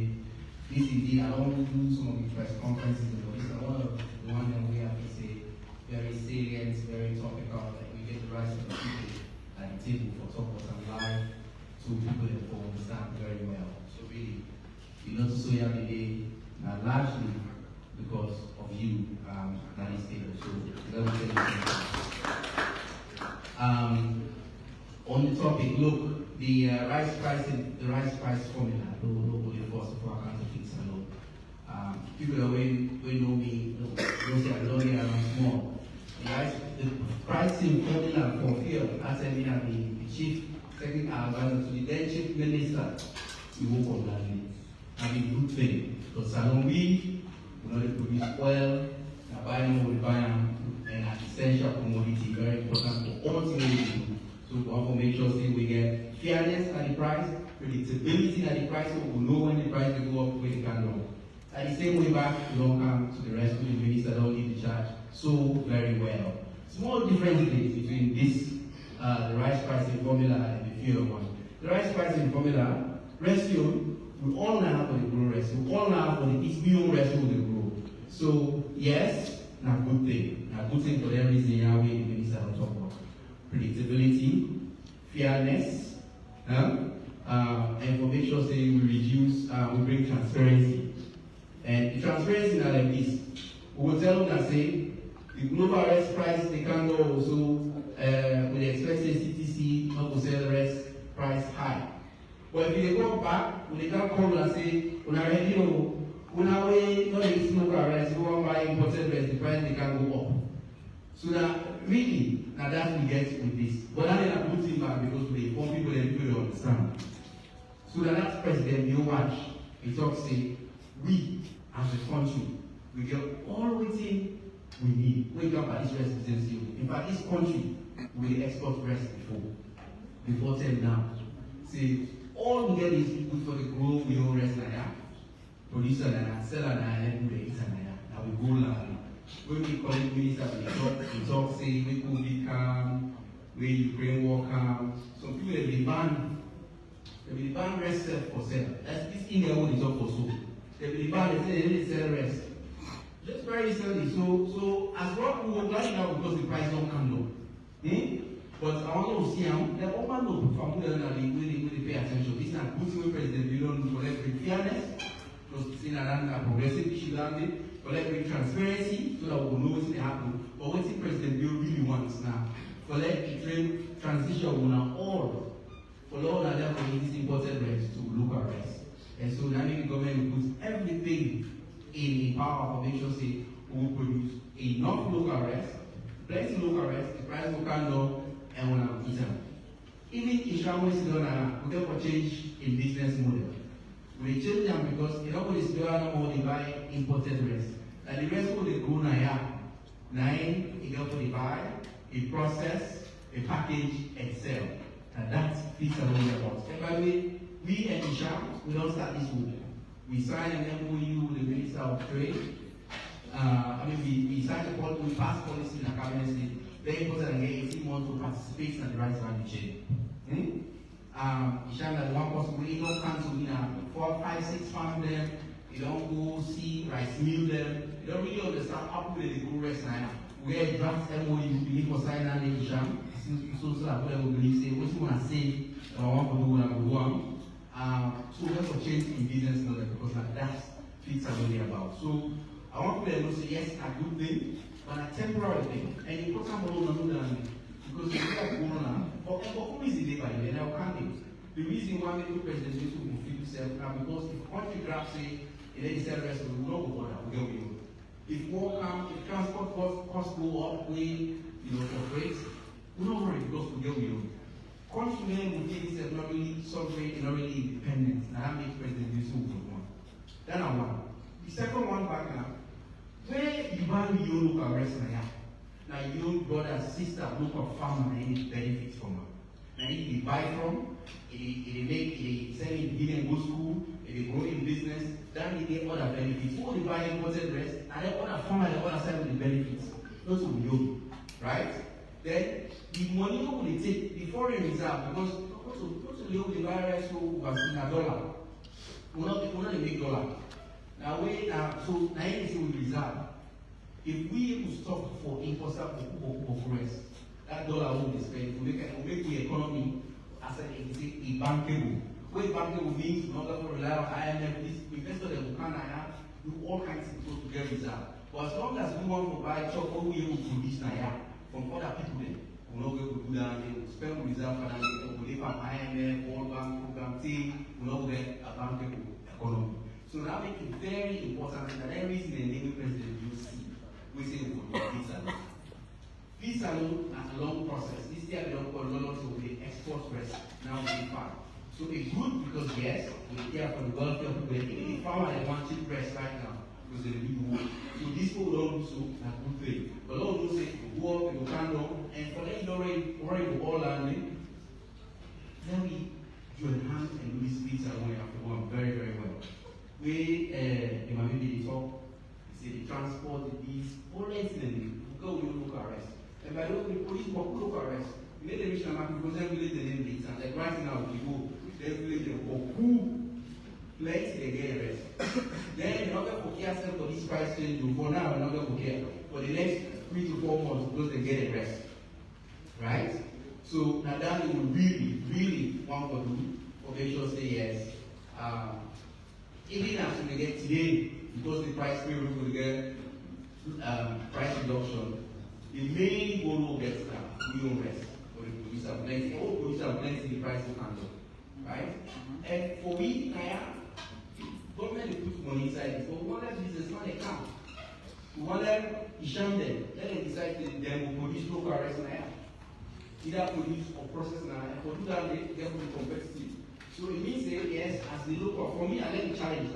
This indeed, I don't do some of the press conferences, but this is one of the one that we have to say very salient, very topical, that we get the rights of the people at the table for talk about and live to people that understand very well. So really, you know, so we have a day largely because of you at this table. So let me tell you. On the topic, look, the rice price formula, nobody forced for our counterfeits alone. People that we know me, don't say I don't hear around small. The pricing formula for fuel, as I mean, the chief technical advisor to the then chief minister, we work on that list. And a good thing, because salon we know they produce oil, we buy them, and an essential commodity, very important for all things we do. So we want to make sure we get fairness at the price, predictability at the price, so we know when the price will go up, when it can go. At the same way back, we don't come to the rescue, the minister don't need the charge so very well. Small differences between this, the rice pricing formula and the fuel one. The rice pricing formula, rescue, we all know for the grow rescue, we all know for the ESBO rescue with the grow. So yes, not good thing. Not good thing for every reason Yahweh the minister will talk about. Predictability, fairness, and for make sure say we reduce, we bring transparency. And the transparency now like this. We will tell them that say the global rice price they can go also with the expected CTC not to sell the rice price high. But if they go back, when they can come and say, when I already know, when I way not use local rice, we want to buy imported rice, the price they can go up. So that really, now that we get with this. But that is a good thing back because we inform people and people will understand. So that President Leone watch, he talks say, we as a country, we get all waiting we need. We got by this rest presidency. In fact, this country will export rest before 10 down. See, all we get is good for the grow, we own rest like that. Producer like that, seller like that, and we eat like that. Now we go like that. When we call it minister, we talk, say, we COVID come, we Ukraine war come. Some people they ban rest for sale. That's this in their own is up for so. They ban, they say they sell rest. Just very recently, so as well we were right now because the price don't come down. But I want to see how the woman will from where they pay attention. This is not good way President Leone for let's bring fairness, because seeing a progressive issue down there, for let's bring transparency so that we will know what's happen. But what the President Leone really wants now, for let the train transition on all for law and therefore this imported rest to local rest. And so that means the government puts everything in power of make sure say we will produce enough local rest, plenty local rest, the price will come down, and we will eat them. Even in Shamu is done, we get for change in business model. We change them because you know what is doing more they buy imported rest. And the rest will they grow now. Nine, you get for they buy, a process, a package, and sell. And that's fits along about. And by the way, we and Isham, we don't start this work. We signed an MOU with the Minister of Trade. We signed a policy, we passed policy in the cabinet state. Very important and get 18 months to participate in the rice value chain. Isham that one person really don't come to 4, 5, 6 farm them. You don't go see rice mill them. You don't really understand how people they go rest now. We get draft MOU, you need for sign and Isham. So that people will believe say, what you want to say, I want to do what I want. So we have to change in business model because that fits really about. So I want people to say yes, a good thing, but a temporary thing. And you put some more on than because you have corona. But who is the day by the end? The reason why the president needs to fulfill himself now because if country grabs say and then sell rest, we will not go border, we get with. If war comes, if transport costs go up, we for freight, we don't worry because we get with. Countrymen will take this as not really sovereign and not really independent. Now that makes President Leone one. That's one. The second one back now, where you buy your local rest now your brother, sister, local farmer, and any benefits from her. Now you buy from, it send it, give them go school, it grow in business, then you get other benefits. Who they buy imported rest, and then other farmer, the other side with the benefits. Those will be you, right? Then the money will take the foreign reserve because also Leone the virus was in $1. We're not make dollar. Now so now you will reserve. If we will stop for imports of rest, that dollar will be spent to make the economy as a bankable. What bankable means not to rely on IMF, this investor that will come and do all kinds of things to get reserve. But as long as we want to buy chop, what we will produce now from other people then. We're not going to do that, they will spend reserve and we will live an IMF, World Bank program team, we're not going to get a bankable economy. So that makes it very important that every reason the Navy president you see, we say we will do this alone. This alone is a long process. This year we don't call Lolo to the export rest, now we farm. So it's good because yes, we care for the welfare of people. Even the farmer that wants cheap rest right now, because they do work. So this people don't do so, that's good thing. But Lord will say, go up, you can down, and for them, you don't worry about all landing. Then we join hands and do this pizza when you have to go very, very well. We, in my maybe they talk, they say the transport, the bees, all incidentally, we go with local arrest. And by the way, the police work local arrest. We made the reach them because they village the name dates, and like right now, we go, they village them, who plenty they get arrested. Then in order for care for this price change, for now, in order for care, for the next 3 to 4 months, because they get arrested. Right? So now that they will really, really want to do, for make sure say yes. Even as we get today, because the price we will get price reduction, the main goal gets now, we don't rest. For the producer plenty, all producer plenty, the price will handle. Right? And for we, government will put money inside it, but we want that business not account. We want them to shame them. Then they decide that they will produce local rice now. Either produce or process now. And for do that, they will be competitive. So it means that yes, as the local, for me, I let me challenge.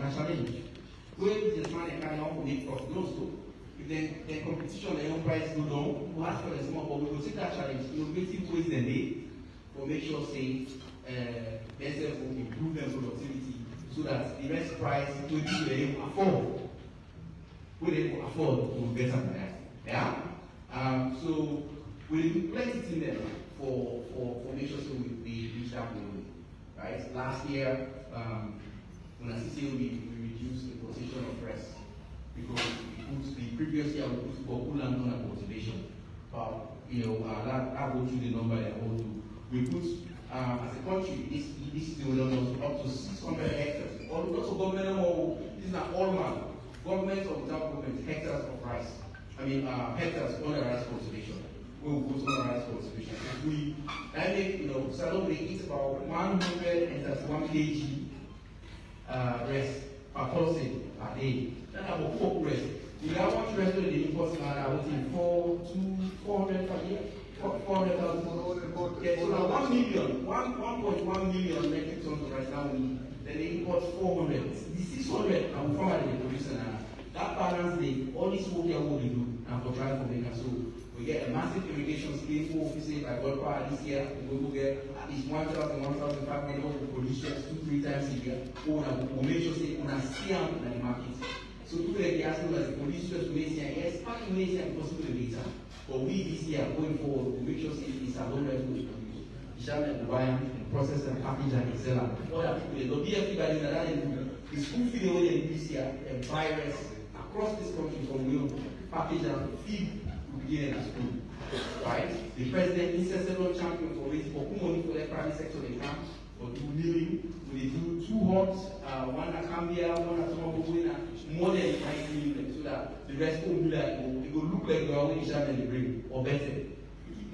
When this man and I want to make profit, no so. If the competition, the own price go down, we ask for the small, but we will take that challenge, innovative ways and day, for make sure say themselves will improve their productivity so that the rest price will be able to afford. Will able to afford to better than that. Yeah? So we plenty in there for make sure so we reach that goal. Right? Last year, when I see we reduced the position of press because the previous year we put for land on cultivation. But that go through the number that I hold to. We put as a country, this is the up to 600 hectares. Also government, these are all man. Government or without government, hectares of rice. Hectares on the rice cultivation. We will put on the rice cultivation. We Salon we eat about 131 kg rice per person per day. That's about 4 rice. You have one restaurant in the import now, I would think 400 per year. 400,000. Yeah, so now 1 million, 1.1 million metric tons of rice now then they import 400. The 600 and we formerly they produce now. That balance all this work here what they do and for trying for maker. So we get a massive irrigation scheme for offices like God Power this year. We will get at least 1,000, 1,500 we produce 2-3 times a year. We'll make sure say we see them in the market. So people like ask me as the producers to make yes, part of Malaysia is possible later. But we this year going forward to make sure it's a low level to produce. The buy and process and package and sell them. Other people, the BFP by the school feed the way this year and virus across this country from Leone, package and feed to begin at school. Right? The president is a several champion for raising money for the private sector they can, but do living. We do 2 hots, one at Cambia, one at Tomabugwina, more than 5 million, so that the rest will do that. It will look like we are only sharing the bring, or better.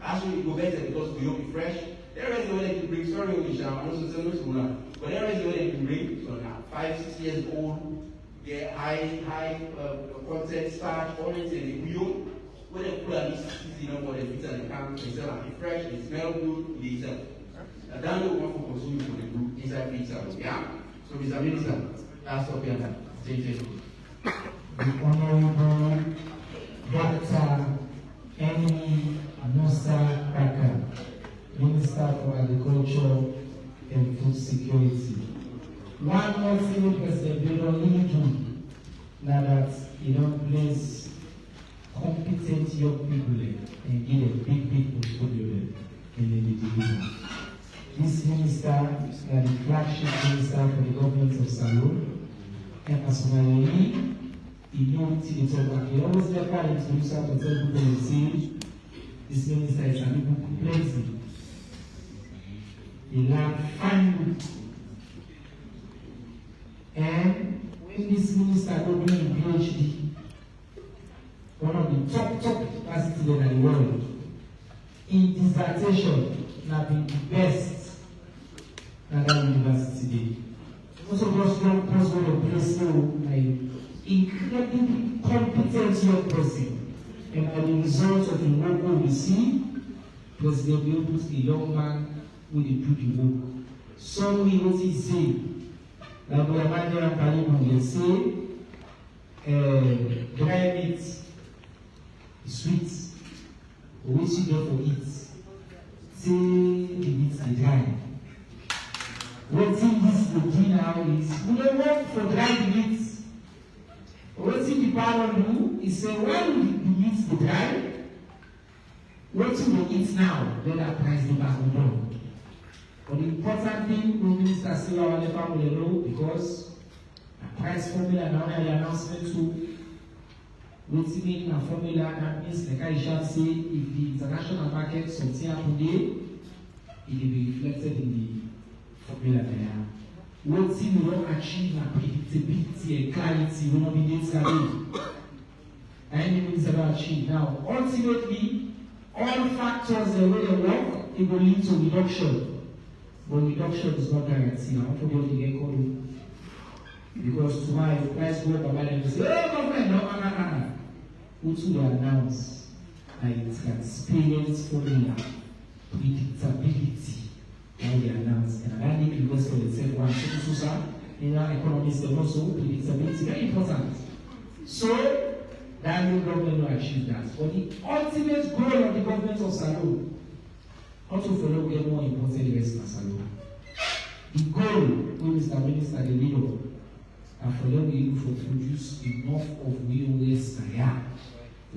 Actually, it will better because we don't be fresh. There is the way they can bring, sorry, we shall, I'm also saying no, but there is the way they can bring, so now, 5-6 years old, they're high content, starch, orange, and the wheel. When they pull at least 60 more than pizza, they come, they sell it fresh, they smell good, they sell. And then they want to consume for the group inside pizza. Yeah? So, Mr. Minister, that's what we are saying. The Honorable Dr. Eni Musa Kaka, Minister for Agriculture and Food Security. One more thing, President, they don't need to now that you don't place competent young people and give a big portfolio in the division. This minister is the flagship minister for the government of Salon, and personally, he knows it all. He always never introduced her to tell people and say, this minister is a little crazy. He learned fine. And when this minister go doing PhD, one of the top universities in the world, in dissertation, not the best at that university. Also, just young person of place, like incredibly competent young person, and as a result of the work we see, President will put the young man with the do the work. Some will what he say. Like we are minding and Palimu, they say, dry meat is sweet, which you go for it. Say the meat is dry. What thing this will do now is, we don't work for dry meat. What thing the power do is say, when the meat is dry, what you will eat now, then that price the back will down. But the important thing, the minister said, our family know, because the price formula now the announcement to what's in a formula that means like I shall say, if the international market something happen there, it will be reflected in the formula there. What thing we don't achieve a predictability and clarity will not be data. And it means about achieve. Now, ultimately, all factors the way they work, it will lead to reduction. But reduction is not guaranteed. I want to go to get called because tomorrow if price go up about them, say, oh government, no. which will announce that it experience formula predictability when they announce. And I think investors will say, one, economists and also predictability, very important. So, that new government will achieve that. But the ultimate goal of the government of Salone, not to follow get more important the rest of Salone. The goal, when Mr. Minister, the leader, and for them we able to produce enough of wheelways here.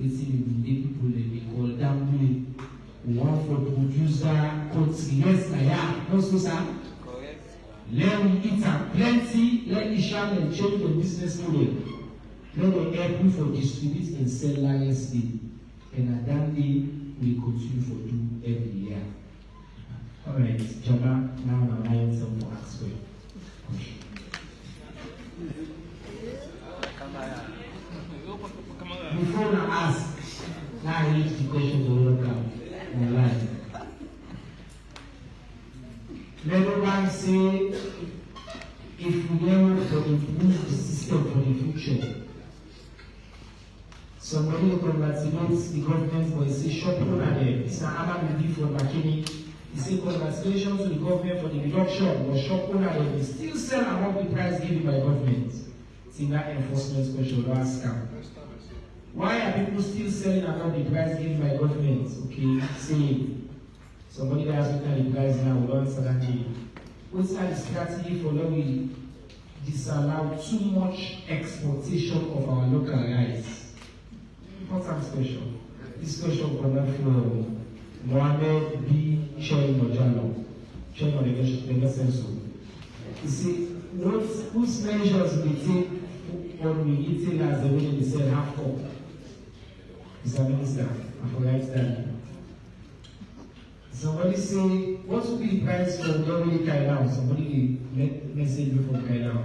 It's in the people they call them we want to produce that continuous here. Also, sir. Let me eat and plenty, let me share and change the business model. Let me help you for distribute and sell lion's and at that day we continue for do every year. Alright, Jama, now I'm lying some for ask you. Before I ask, now I read the question to welcome online. Let one say if we want to improve the system for the future. Somebody will congratulate the government for a shop owner there. Mr. Ahmad Mudi from Makini. He said congratulations to the government for the reduction, but shop owner there will still sell above the price given by government. It's in that enforcement question, don't ask them. Why are people still selling above the price given by government? Okay, say somebody that has looked at the price now will answer that day. What's the strategy for when we disallow too much exportation of our local rice? Important question. This question comes from Mohammed B. Chen Ojalo. Chen Ojalo. You see, whose measures we take on we eating as the way they said half cup? Mr. Minister, I forgot that. Somebody say, what will be the price for Leone Kailan? Somebody message me from Kailan.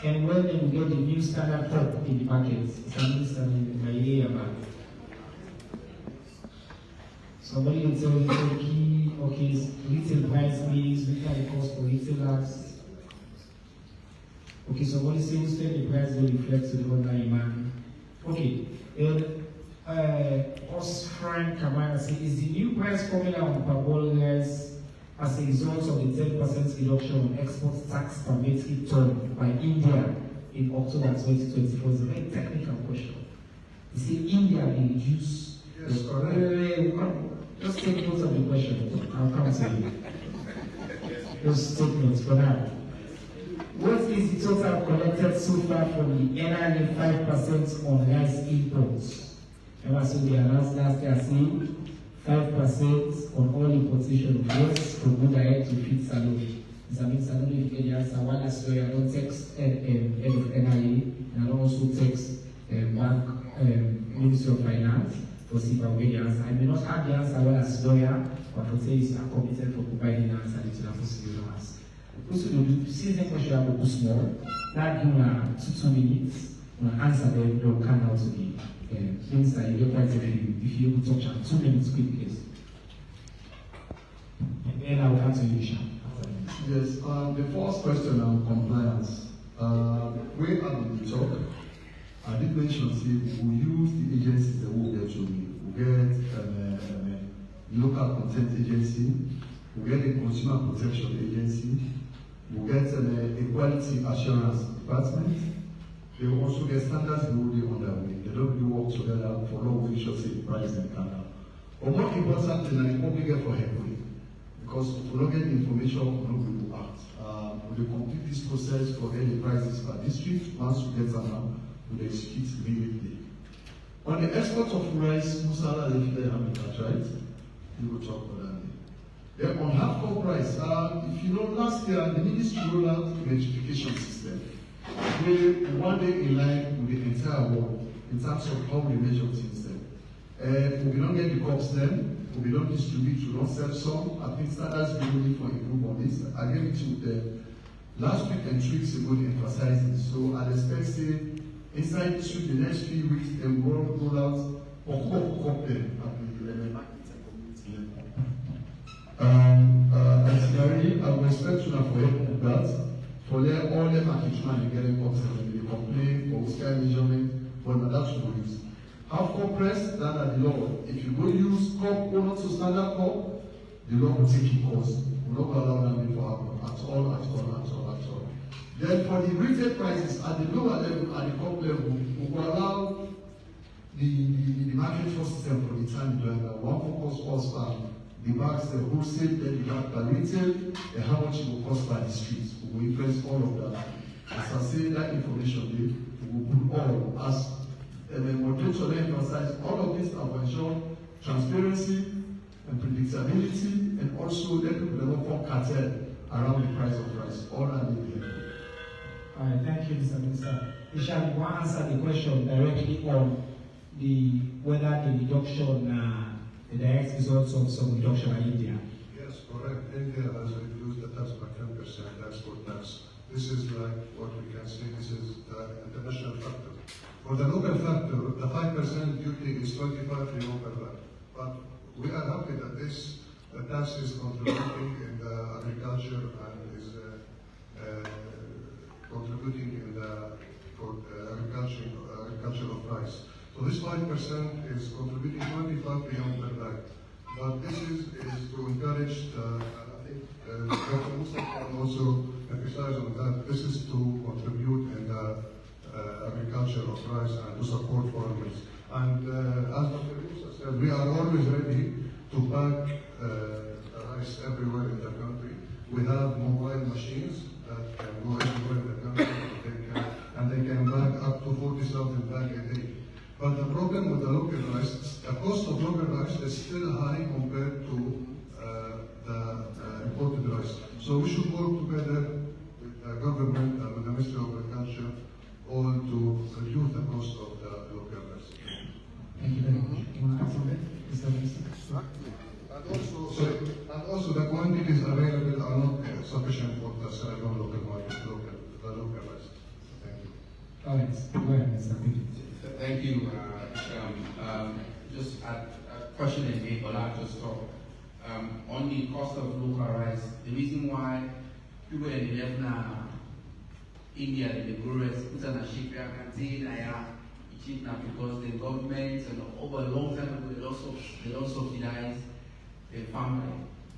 And when they will get the new standard cup in the market, Mr. Minister, in my year back. Somebody will tell me, okay, retail price means, look at the cost for retailers. Okay, somebody says the price will reflect to the online demand. Okay, Frank Kamara says, is the new price formula on parboilers as a result of the 10% reduction on export tax per metric ton by India in October 2024? It's a very technical question. You see, India will reduce. Yes, correct. Just take notes of the question. I'll come to you. Those statements for now. What is the total collected so far from the NRA 5% on rice imports? And also they announced last year saying 5% on all importation of rice from good ahead to feed Salone. Mr. Minister, I don't know if you get the answer. One last year, I don't text head of NRA, and I don't also text Ministry of Finance for see if I will get the answer. I may not have the answer well as lawyer, but for say I'm committed for providing the answer to the possible answer. Also, the season question I will do small. That give 2 minutes. Answer them, they'll come out to the minister. You get quite a few. If you will touch on 2 minutes, quick, please. And then I will come to you, Sean. Yes, the first question on compliance. We at the talk, I did mention, see, we use the agencies that will get to me. We get local content agency, we get a consumer protection agency, we get an equality assurance department. They will also get standards building on their way. They don't do work together for long official say price and Canada. But more important than what we get for helping. Because if we don't get information, we don't go act. We complete this process for any prices per district. Once we get them, we execute immediately. On the export of rice, Musala, they have right? We will talk about that. Then on half-cup price, if you know, last year the ministry rolled out a notification system. We one day in line with the entire world in terms of how we measure things then. We don't get the cups then, we don't distribute, we don't sell some. I think standards be really for improve on this. I gave it to the last week and 2 weeks ago to emphasize it. So I'd expect say inside the next few weeks they will roll out or cup them. I will expect you now for help with that. For them, all them package man, you get them cups and they complain for sky measurement, but that's what we use. half cup press, that are the law. If you go use cup or not to standard cup, the law will take you course. Will not allow them to happen at all. Then for the retail prices at the lower level, at the cup level, we will allow the market force system for the time doing that. One focus cost per the bags, the wholesale, then the bag per retail, and how much it will cost by the streets. We will influence all of that. As I say, that information, we will put all as and then moderator emphasize all of this to ensure transparency and predictability, and also let people develop form cartel around the price of rice. All are needed. All right, thank you, Mr. Minister. Isham, you want to answer the question directly on whether the reduction, the direct results of some reduction in India? Yes, correct. India has reduced the tax by 10%, export tax. This is like what we can say, this is the international factor. For the local factor, the 5% duty is 25 Leone per bag. But we are happy that this tax is contributing in the agriculture and is contributing in the agriculture of rice. So this 5% is contributing 25 Leone per bag. But this is to encourage, I think Dr. Musa can also emphasize on that. This is to contribute in the agriculture of rice and to support farmers. And as Dr. Musa said, we are always ready to pack rice everywhere in the country. We have mobile machines that can go everywhere in the country, and they can bag up to 40,000 bags a day. But the problem with the local rice, the cost of local rice is still high compared to the imported rice. So we should work together with the government and with the Ministry of Agriculture all to reduce the cost of the local rice. Thank you very much. You want to answer that, Mr. Minister? And also the quantities available are not sufficient for the Senegal local market, the local rice. Thank you. All right, go ahead, Mr. Pitt. Thank you, just a question again, but I'll just talk. On the cost of local rice, the reason why people in the India, the growers, put on a shipyard and say that it's cheap now because the government and over a long time ago they don't subsidize the farmer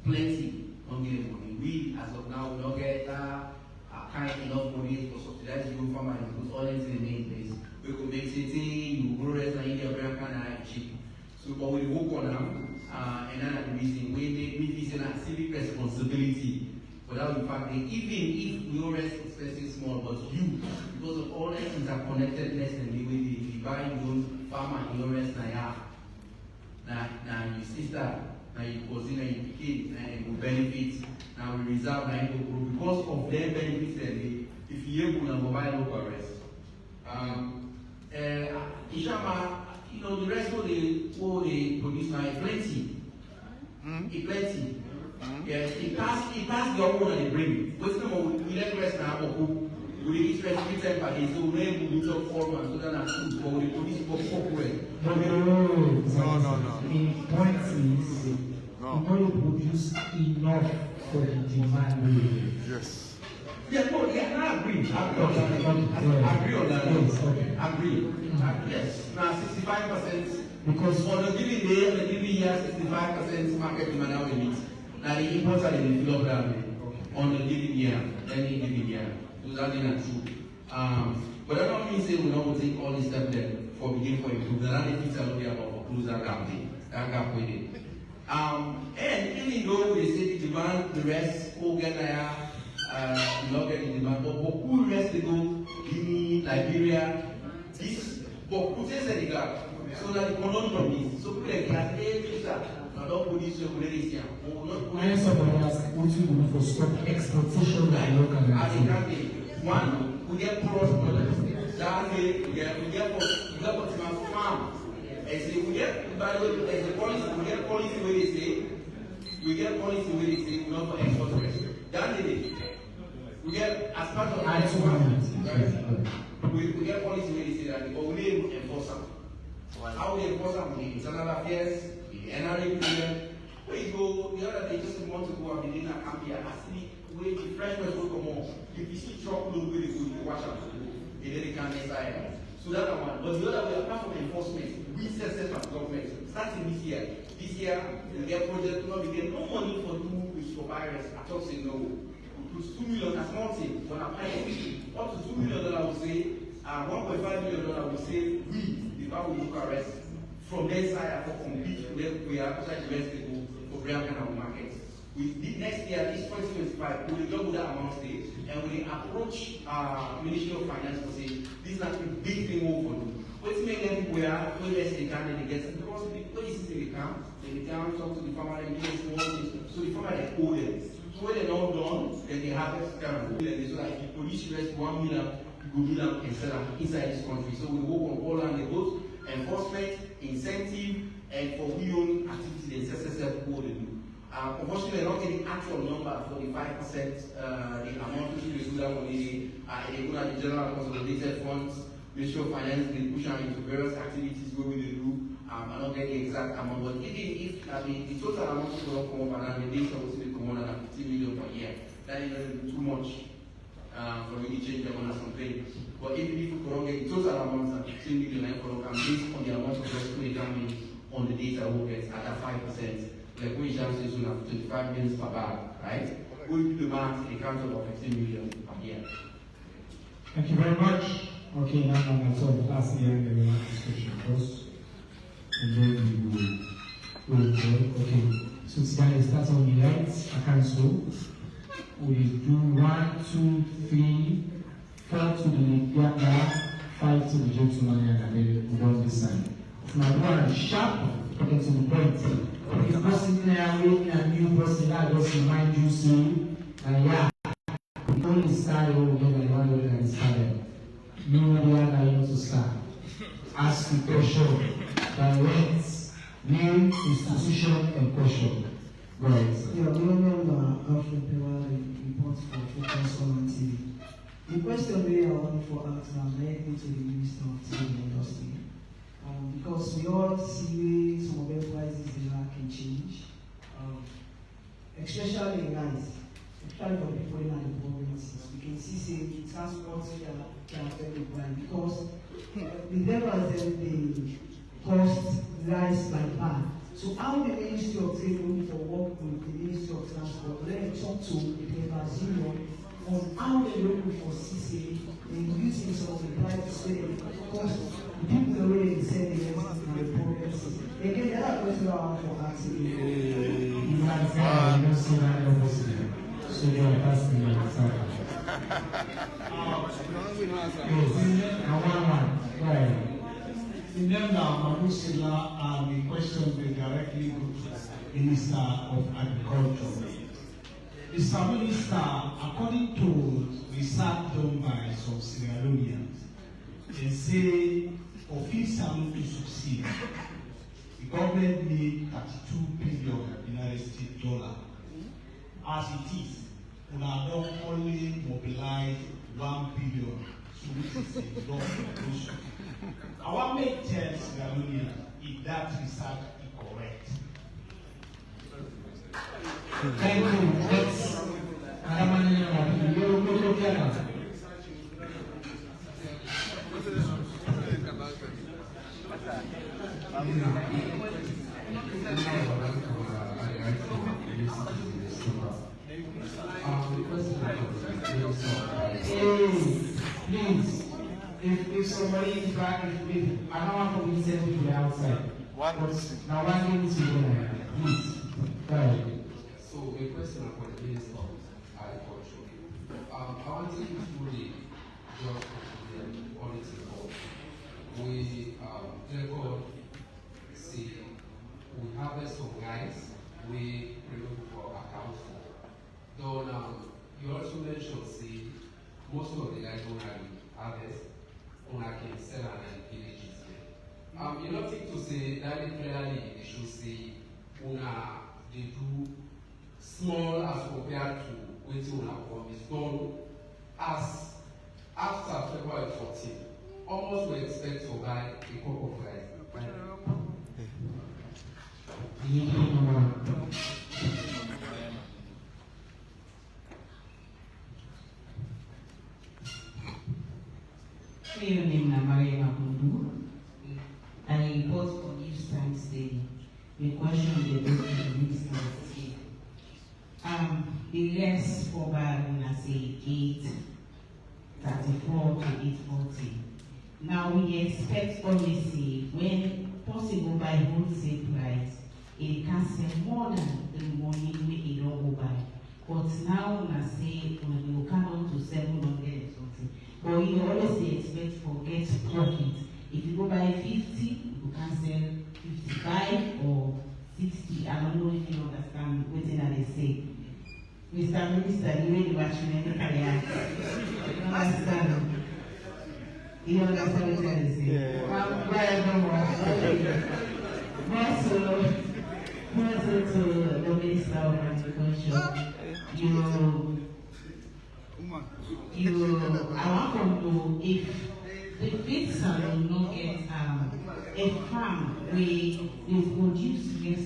plenty on the money. We as of now we don't get kind enough money for subsidizing the farmer because all is in the main place. We could make city, you growers in India, very kind of cheap. So, but we work on them, and another reason we this is a civic responsibility. Without the fact that even if we always expensive small, but you, because of all that interconnectedness and the way they buy your own farmer, you always now your sister, now your cousin, now your kid, now you will benefit. Now we reserve now you grow because of their benefits. If you able to buy local rice. Ishama, the rest what they produce now is plenty. It's plenty. Yes, it pass the own and they bring it. What's the more we let rest now or we eat rest 3 times per day, so we will talk 4 months, so that food, but we produce for corporate. No. The point is, you produce enough for the demand. Yes. Yeah, no, yeah, I agree. I agree on that. Yes, okay. Agree. Yes. Now 65%. Because for the given day, the given year, 65% market demand now we meet. Now the imports are in the field of that on the given year, any given year. So that's not true. But that don't mean say we not take all these steps there for beginning for improve. That the things are looking about for close that gap with it. And even though they say the demand, the rest, go get there. Not getting demand, but who rest they go Guinea, Liberia, this, but who says Senegal? So that the conundrum is, so people like that, hey, Peter, I don't put this way, I am someone else, what you do for stop exportation of local one, we get porous products. That way, we get farm. And so we get, by the way, as a policy, we get policy where they say, we not for export risk. That is it. We get, as part of our we get policy where they say that, but we need to enforce them. How we enforce them? The internal affairs, the NRA program. Where you go, the other day, just a month ago, I've been in a camp here. I see where the fresh will come on. If you see truckload where they go, you watch out. And then they can't decide. So that's one. But the other way, apart from enforcement, we set as government, starting this year, their project will not be getting no money for for buyers. I talk say no. We put $2 million as small thing when applying up to $2 million I would say, $1.5 million I would say we, the power will look arrest from their side for complete we are outside the rest people for real kind of market. We did next year, this 2025, we will double that amount there and we will approach Ministry of Finance to say this is not a big thing over for you. What's making people where less they can and they get it because what is it they can talk to the farmer and get small things. So the farmer they owe them. So when they're not done, then they have to kind of so that the police arrest 1 million, go do them and sell them inside this country. So we work on all and both enforcement, incentive, and for we own activity the SSSF what they do. Unfortunately, we're not getting actual number for the 5%, the amount which we do that money, they go at the general consolidated funds, Ministry of Finance, they push them into various activities where we do. I'm not getting the exact amount, but even if the total amount will not come up around the data will still come on at 50 million per year, that is too much for me to change the amount of something. But even if we could not get the total amount at 15 million, and based on the amount of rescue coming on the data we'll get at that 5%. Like we shall say soon have 25 minutes per bag, right? We do the math, it comes to about 15 million per year. Thank you very much. Okay, now I'm going to talk last year and the discussion first. And then we will go. Okay, so today starts on the right, I cancel. We do 1, 2, 3, 4 to the Yanga, 5 to the gentleman, and then we go on this side. Now, one sharp, getting to the point. If person there waiting a new person that just remind you say, yeah, the only style will get the one that is started. No idea that you to start. Ask the question, direct, name, institution, and question. Right. Yeah, Leone, Alpha Sesay report for Focus on TV. The question there I want to ask now directly to the Minister of Trade Industry. Because we all see some of the prices in that can change, especially in rice, especially for people in the provinces. We can see say transport can affect the price because the levels they cost rice by bag. So how the Ministry of Trade looking for work with the Ministry of Transport? Let me talk to the Brazil on how they looking for CCA and using some of the prices because the people the way they say the problems. Again, the other question I want to ask you. You might say, you don't see that obviously. So you're asking me. Right. In them now, Mabusila, the question will directly go to the Minister of Agriculture. Mr. Minister, according to research done by some Sierra Leoneans, they say officially to succeed, the government need $32 billion United States dollar. As it is, we have not only mobilized $1 billion, so which is a long operation. I want to make sense, Sierra Leoneans, if that research is correct. Thank you. Let's please, if somebody is back, if I don't want to be sent to the outside. Now one thing is please. Go ahead. So a question for the Minister of Agriculture. I want to take you through the just the policy of we record see we harvest some rice we remove for account for. Though now you also mentioned see most of the guys don't have harvest on a can sell and villages. You don't think to say that clearly they should say they do small as compared to waiting on our is done as after February 14. Almost we expect to buy a cup of rice. Leone na Maria Mabudu. I report for News Times Daily. The question they do to the minister is the rest for Baruna say 834 to 840. Now we expect policy when possible by wholesale price, it can sell more than the money we don't go buy. But now I say when you come on to 700 or something. But you always expect for get profit. If you go buy 50, you can sell 55 or 60. I don't know if you understand what I say. Mr. Minister, you really watch me every career. You understand? You understand what I say? More to the Minister of Agriculture. I want to know if the feed salon not get a farm where they produce less.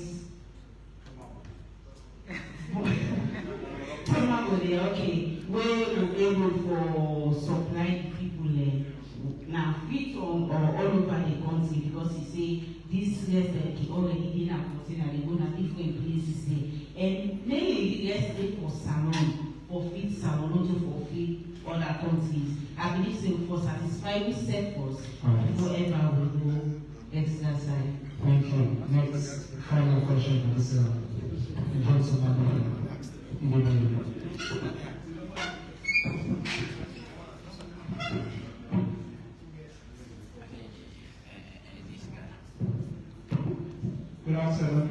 Okay, where we're able for supply people now feed on all over the country because you say this less already in a container, they go to different places and mainly let's say for salon, for feed salon, not just for feed other countries. I believe so for satisfying sectors, whoever will do exercise. Thank you. Next, final question for this Johnson. Good afternoon.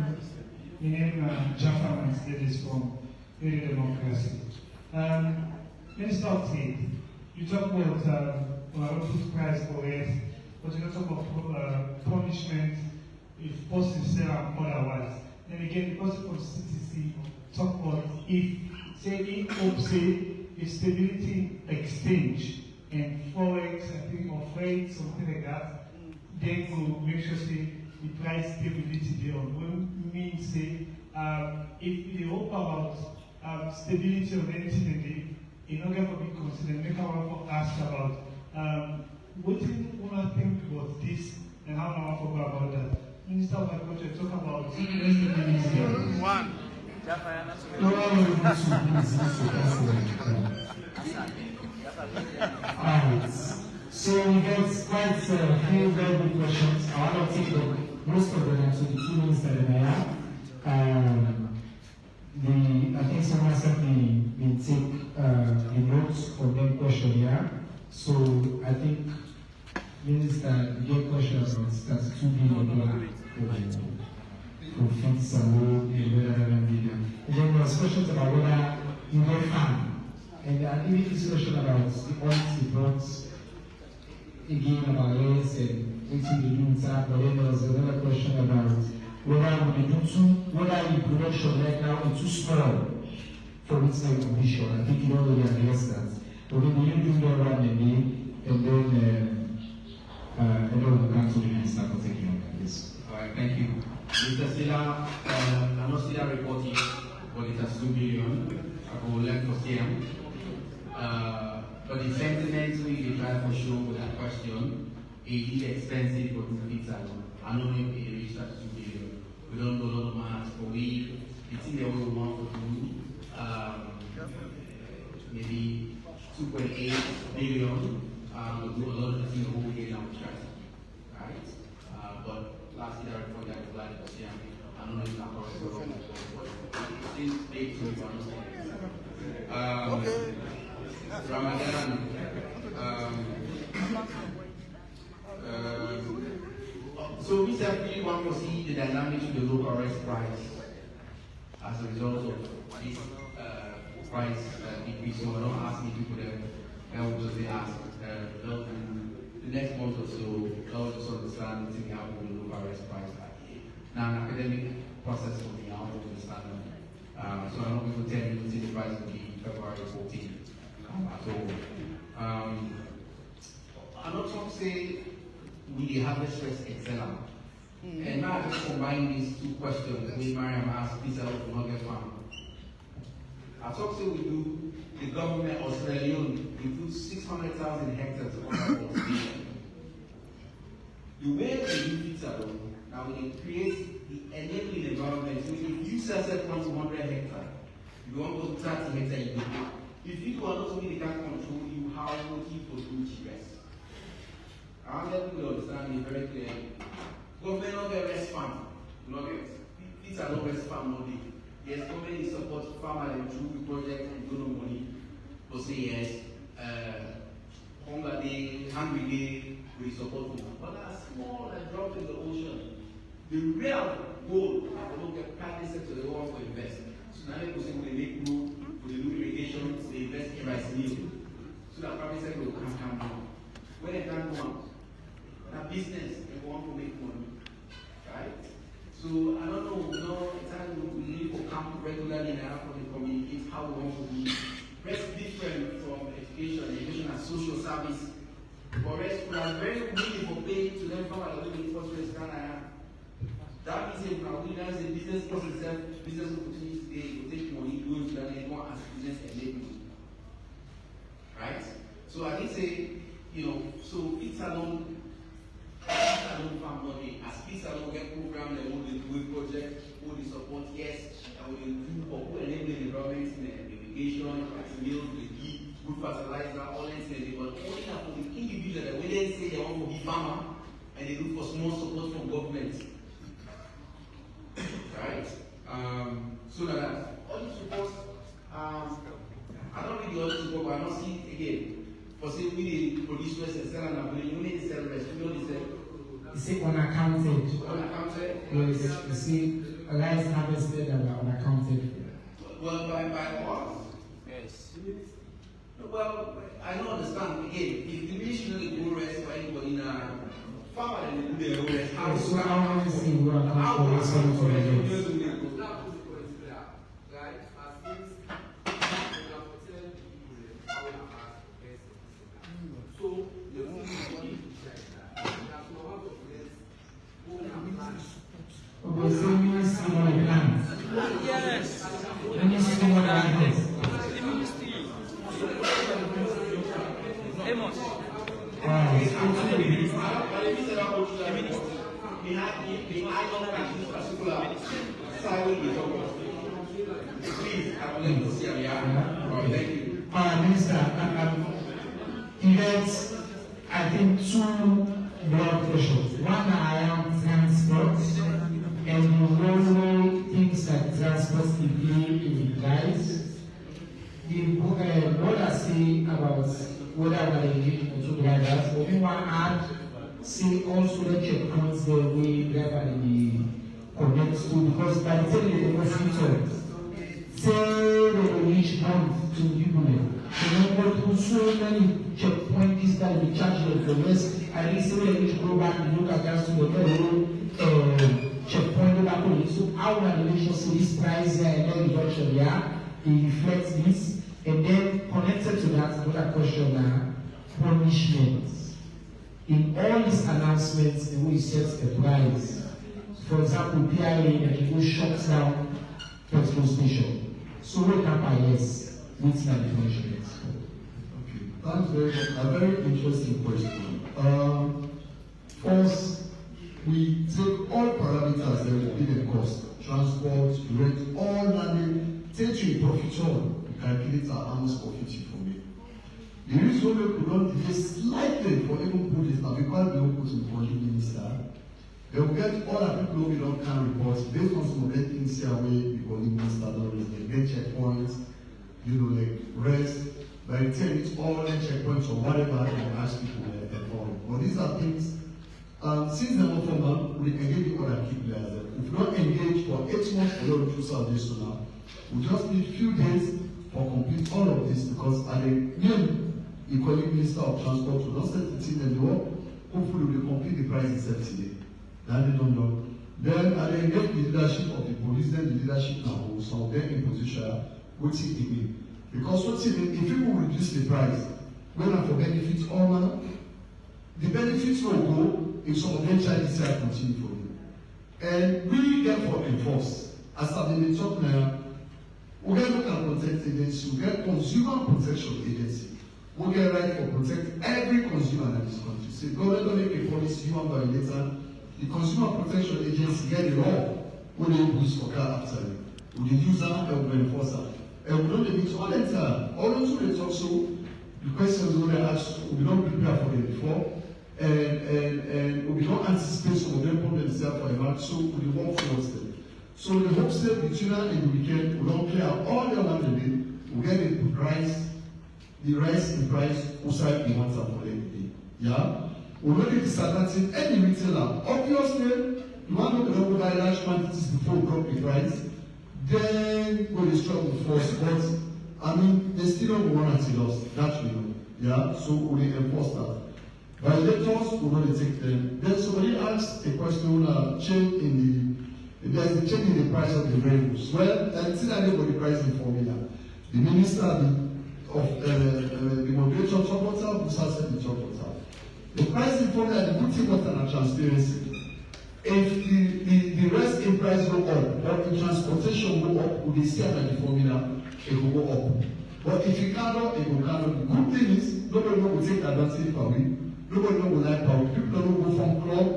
My name is Jaffa is from New Democracy. Minister of Trade, you talk about food price for it, but you don't talk about punishment if person sell otherwise. Then again, the person from CTC talk about if stability exchange and forex, I think, or freight, something like that, then we'll make sure say the price stability there on. When we mean say if they hope about stability of anything in order for me to consider, make our ask about what do you want to think about this and how do I forget about that? Minister of Agriculture talk about stability. One. Alright, so we get quite a few very good questions. I want to take most of them to the two ministers that I have. I think someone sent me take the notes from that question here. So I think Minister, you get questions about that's $2 billion for feed salon and whether and then there was questions about whether you get farm. And even this question about the oils he brought again about race and what they do with that, but then there was another question about whether the production right now is too small for its condition. I think you already addressed that. But then you do that one and then we'll come to the minister for taking on this. Alright, thank you. Mr. Silla, I'm not still reporting, but it has 2 billion. I will let for CM. But the sentiment we try for sure with that question, it is expensive for 2 feet alone. I know if it reached that 2 billion. We don't know a lot of maths, but it's in the way we want to do. Maybe 2.8 billion. We'll do a lot of things over here now, right? But last year I report that was like this year. I don't know if that was wrong, but since day 2 we are not saying. Ramadan. So we certainly want to see the dynamics of the local rice price as a result of this price decrease. So I don't ask me to put I will just ask the next month or so, I will just understand what's going to happen with the local rice price. Now, an academic process for me, I want to understand that. So I know people tell me the price will be February 14th. So, I'm not trying to say we have the stress excel. And now I just combine these two questions. We Mariam asked Peter of Nugget Farm. I talk to we do the government of Leone, we do 600,000 hectares of our state. The way we do Peter we create the enabling environment. So if you sell from 100 hectares, if you want to 30 hectares, you do. If you are not only can control you, how you produce rest. I want them to understand it very clearly. Government not get rest farm. Not get. These are not rest farm only. Yes, government is support farmers and through the project and don't know money. But say yes, hunger day, hungry day, we support them. But that's small and drop in the ocean. The real goal is to look at private sector they want to invest. So now they go say we make room, we do irrigation, they invest in rice mill. So that private sector will come down. When they can't go out, now business, they want to make money. Right? So I don't know, it's how we need to come regularly in our communicate how we want to be. Rest different from education and social service. For rest, we are very willing for pay to them from our living first rest Ghana. That means if our leaders in business person itself, business opportunities they will take money, go into that and go as business enabling. Right? So I did say, so it's alone farm money, as peace alone get program, they want to do a project, all the support, yes, and we will do for enabling environment in irrigation, milk, the give, good fertilizer, all that things, but only for the individual that when they say they want to be farmer and they look for small support from government. Right? So that all the support, I don't read the other support, but I don't see it again. For say we produce rest and sell and ability, you need to sell rest, you only sell. You see unaccounted. Unaccounted? Yes, you see rice harvested and unaccounted. Well, by what? Yes. Well, I don't understand. Again, if the ministry doesn't go rest for anybody in a farmer and they do their own rest, how so I want to see who accounts for the okay, so ministry on the plans. Yes. Ministry on the plans. The ministry. Amos. Minister, he has, I think, two broad questions. One around transport and the railway things like transport play in the price. What I say about whether we engage in two drivers, but we want to add, say also the checkpoints the way driver the connect to, because by the time they go future, say they will reach point to Leone. So go through so many checkpoints that we charge them for less. At least when they reach go back and look at us to the checkpoint back on it. So our relationship this price and then reduction there, it reflects this. And then connected to that, another question now, punishments. In all these announcements, the way it sets the price, for example, PIA and it will shut down petrol station. So we can buy yes, with the punishments. Okay, thanks very much. A very interesting question. First, we take all parameters that will be the cost, transport, rent, all that take to a profit on. Calculate our almost profit for me. The reason we could not delay slightly for even put this now because we will put in the minister. They will get all the people who don't can reports based on some of the things here where the minister don't raise. They get checkpoints, like rest. By the time it's all the checkpoints or whatever they ask people for. But these are things. Since the not formal, we engage with other key players. If we don't engage for 8 months for the two Saturdays now, we just need a few days for complete all of this because at the new economic minister of transport will not set the thing and the work. Hopefully we complete the price itself today. That they don't know. Then at the engage the leadership of the police, then the leadership now will some of them in position what it mean. Because what it mean, if people reduce the price, when for benefits all manner, the benefits will go if some of them charges continue for you. And we therefore enforce, as I've been talking now. We get local protect agency, we get consumer protection agency. We get right for protect every consumer in this country. So government don't make a policy, human violator, the Consumer Protection Agency get it all when they use for car actually. We use that and we enforce that. And we don't meet all the time. All those who they talk so, the questions we they ask, we don't prepare for them before. And we don't anticipate some of them problems there for a month, so we work towards them. So the hope that between now and the weekend, we don't clear out all the other day, we get the rise in price outside the ones for the day. Yeah? We don't need to start any retailer. Obviously, you want to go buy large quantities before we drop the price, then we struggle first. But I mean, they still don't want until us. That we know. Yeah? So we enforce that. Violators will not take them. Then somebody asked a question, there's a change in the price of the vehicles. Well, it's not anybody pricing formula. The minister of the moderator talked about who said the talk about. The pricing formula, the good thing about transparency. If the rest in price go up, or the transportation go up, we see that the formula, it will go up. But if you cannot, it will cannot. The good thing is, nobody will take advantage of it. Nobody will like power. People don't go from club.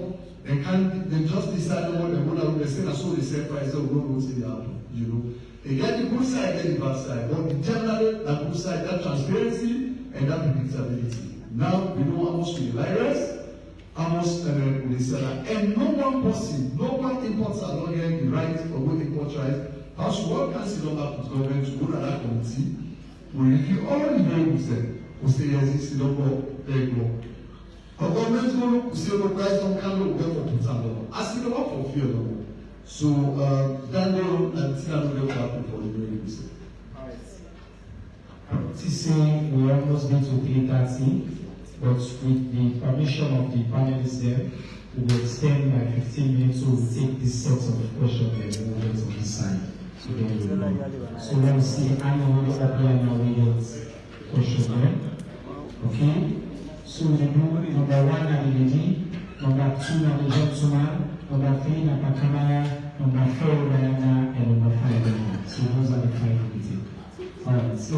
They just decide what they want to do. They say that's so they sell price. They will go see the happen. You know. They get the good side, get the bad side. But generally, the good side, that transparency and that predictability. Now we know how much we virus, how much we sell, and no one person, no one importer are not getting the right or what import right. How should one council not have to government to go to that committee? We review all the variables there. We say yes, it's the number, there you go. Our government will look, see the price don't come look well for $2,000. Ask the work for fear no. So that will and see that will happen for the variables. Sesay, we almost need to 3:30, but with the permission of the panelists there, we will extend by 15 minutes to take this set of questions and move it on this side. So let me see, I know what is happening now with question there. Okay? So we do number 1 na the lady, number 2 na the gentleman, number 3 na the camera, number 4 na and number 5 na. So those are the 5 we take. Alright, let's go.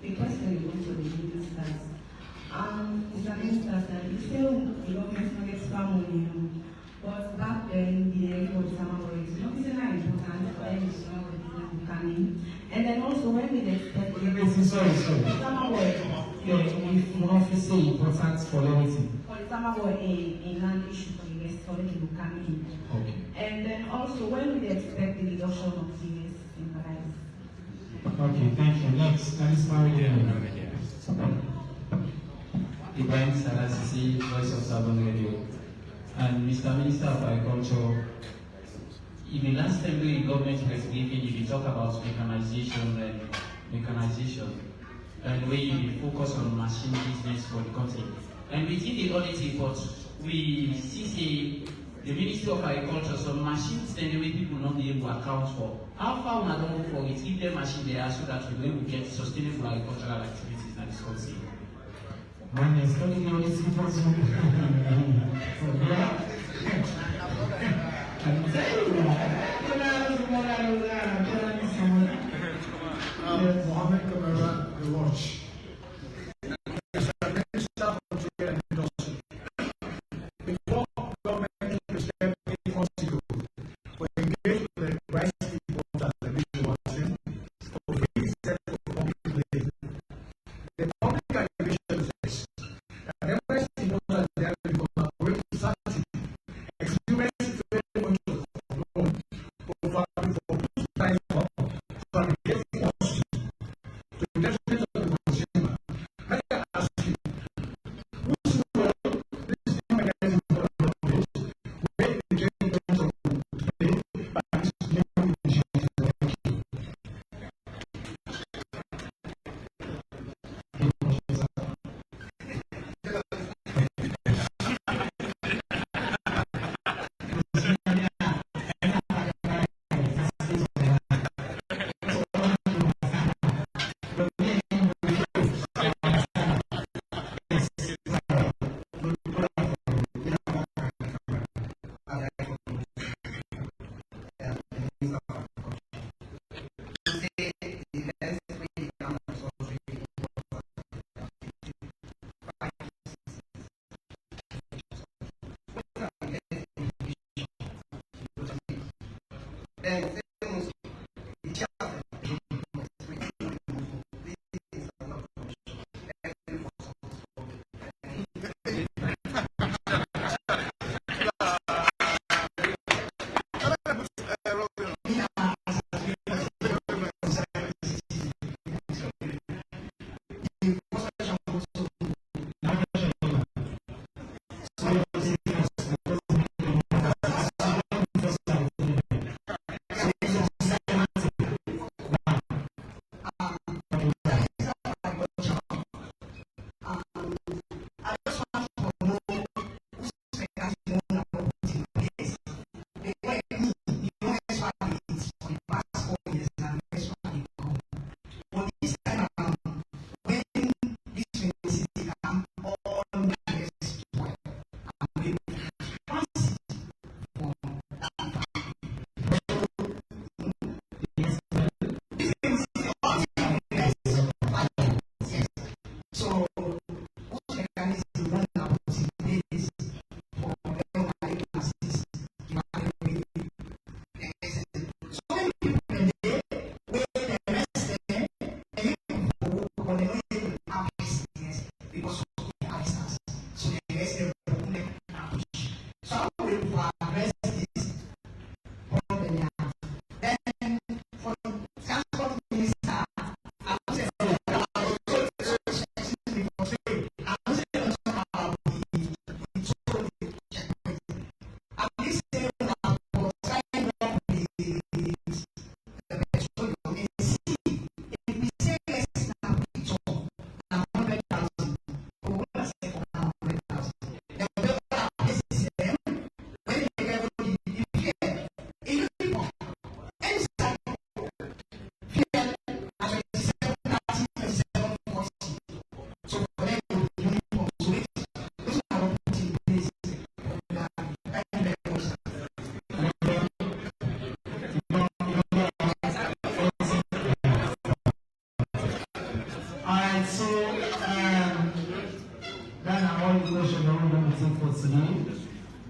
The question is going to the ministers. Mr. Minister said, you still government extra money, but back then the area of summer works, not is not important, when summer works coming. And then also when we expect Sorry. summer work. If you want to say important for anything. For the summer work, a land issue for the restaurant will come in. Okay. And then also when we expect the reduction of serious in price. Okay, thank you. Next, that is Marianne. Ibrahim Salasisi, Voice of Sabon Radio. And Mr. Minister of Agriculture, in the last time the government was briefing, you talk about mechanization, and where you focus on machine business for the country. And within the audit report, we see the Ministry of Agriculture, some machines then the way people not be able to account for. How far we don't go for it, if the machine there so that we will get sustainable agricultural activities in this country. My name is Tony Leone. Mohammed Kamara, the watch. Before government prescribed any possible, we engaged with the rice importers and retailers for free set of public label. The public allegation is this: that the rice importers they are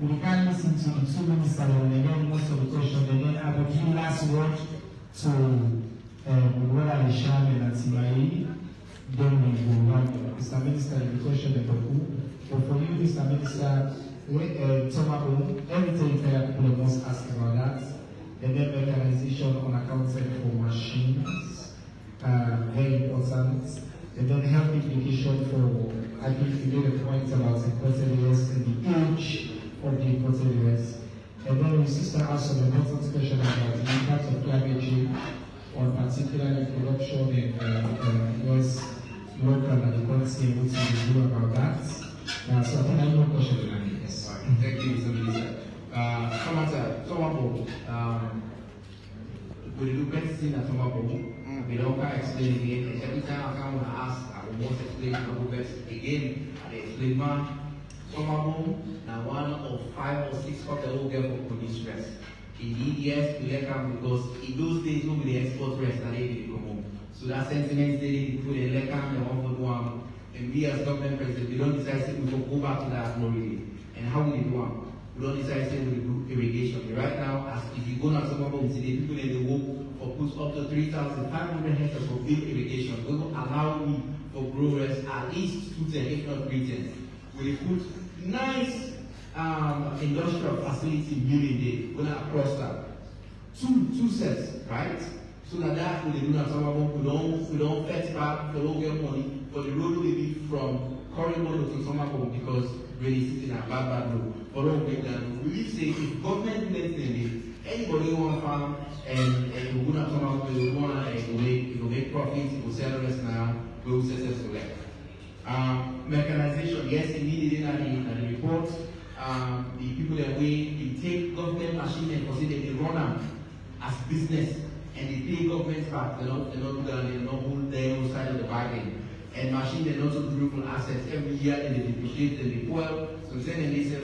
We can listen to the two ministers and then most of the questions, and then I will give last word to Brother Hisham and Atimayi. Then we will run Mr. Minister the question number 2. But for you, Mr. Minister, Tomabo, everything people must ask about that. And then mechanization on accounting for machines, very important. And then health implication for, I think you made a point about imported areas and the age of the imported areas. And then the sister asked an important question about the impact of climate change on particularly production in US local and the policy and what to do about that. So I think I have no question on that. Yes. Thank you, Mr. Minister. Tomabo, we do medicine at Tomabo. We don't explain again. Every time I come and ask, I will most explain again. I explain more. Tomabo, now one of 5 or 6 hotels will get for police rest. Indeed, yes, we let come because in those days, when we export rest, and they come home. So that sentiment, they put a let come, they want to do one. And we as government president, we don't decide to go back to that glory. And how will we do one? We don't decide to do irrigation. Right now, as if you go now to Tomabo today, people in the work or put up to 3,500 hectares for big irrigation. We will allow me for growers at least 2 10, if not 3 10. We put nice industrial facility building there, going across that. Two sets, right? So that we do not we don't fetch back, we don't get money for the road will be from Corridor to Tomabo because really sitting at bad road. For all break that we say if government lets them anybody want farm and we're gonna come out with one and will make profits, it will sell the rest now, we will successful. Mechanization, yes, indeed in the report. The people that we take government machine and consider they run them as business and they pay government back, they not hold their own side of the bargain. And machine they not durable assets every year and they depreciate and they spoil. So saying they say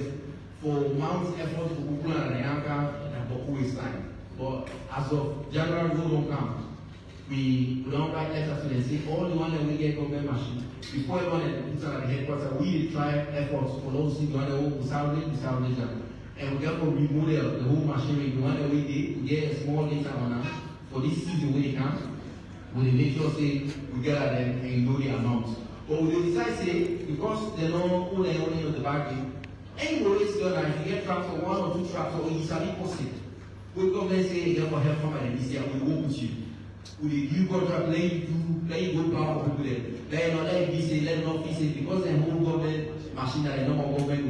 for months effort for people and the anchor and for who is time. But as of January we don't come. We don't write letters to them say all the one that we get government machine. Before one and put on the headquarters, we try efforts for those things the one that we salvage them. and we get to remodel the whole machinery. The one that we did, we get a small data on us for this season when they come. We make sure say we get at them and know the amount. But we decide say because they know who they only know the bargain. Anyway, it's done. If you get tractor, 1 or 2 tractors, it's a bit possible. We government say you for help from this year, we work with you. We give contract, let you go power for people. Let you say, let not be say because the whole government machine that the normal government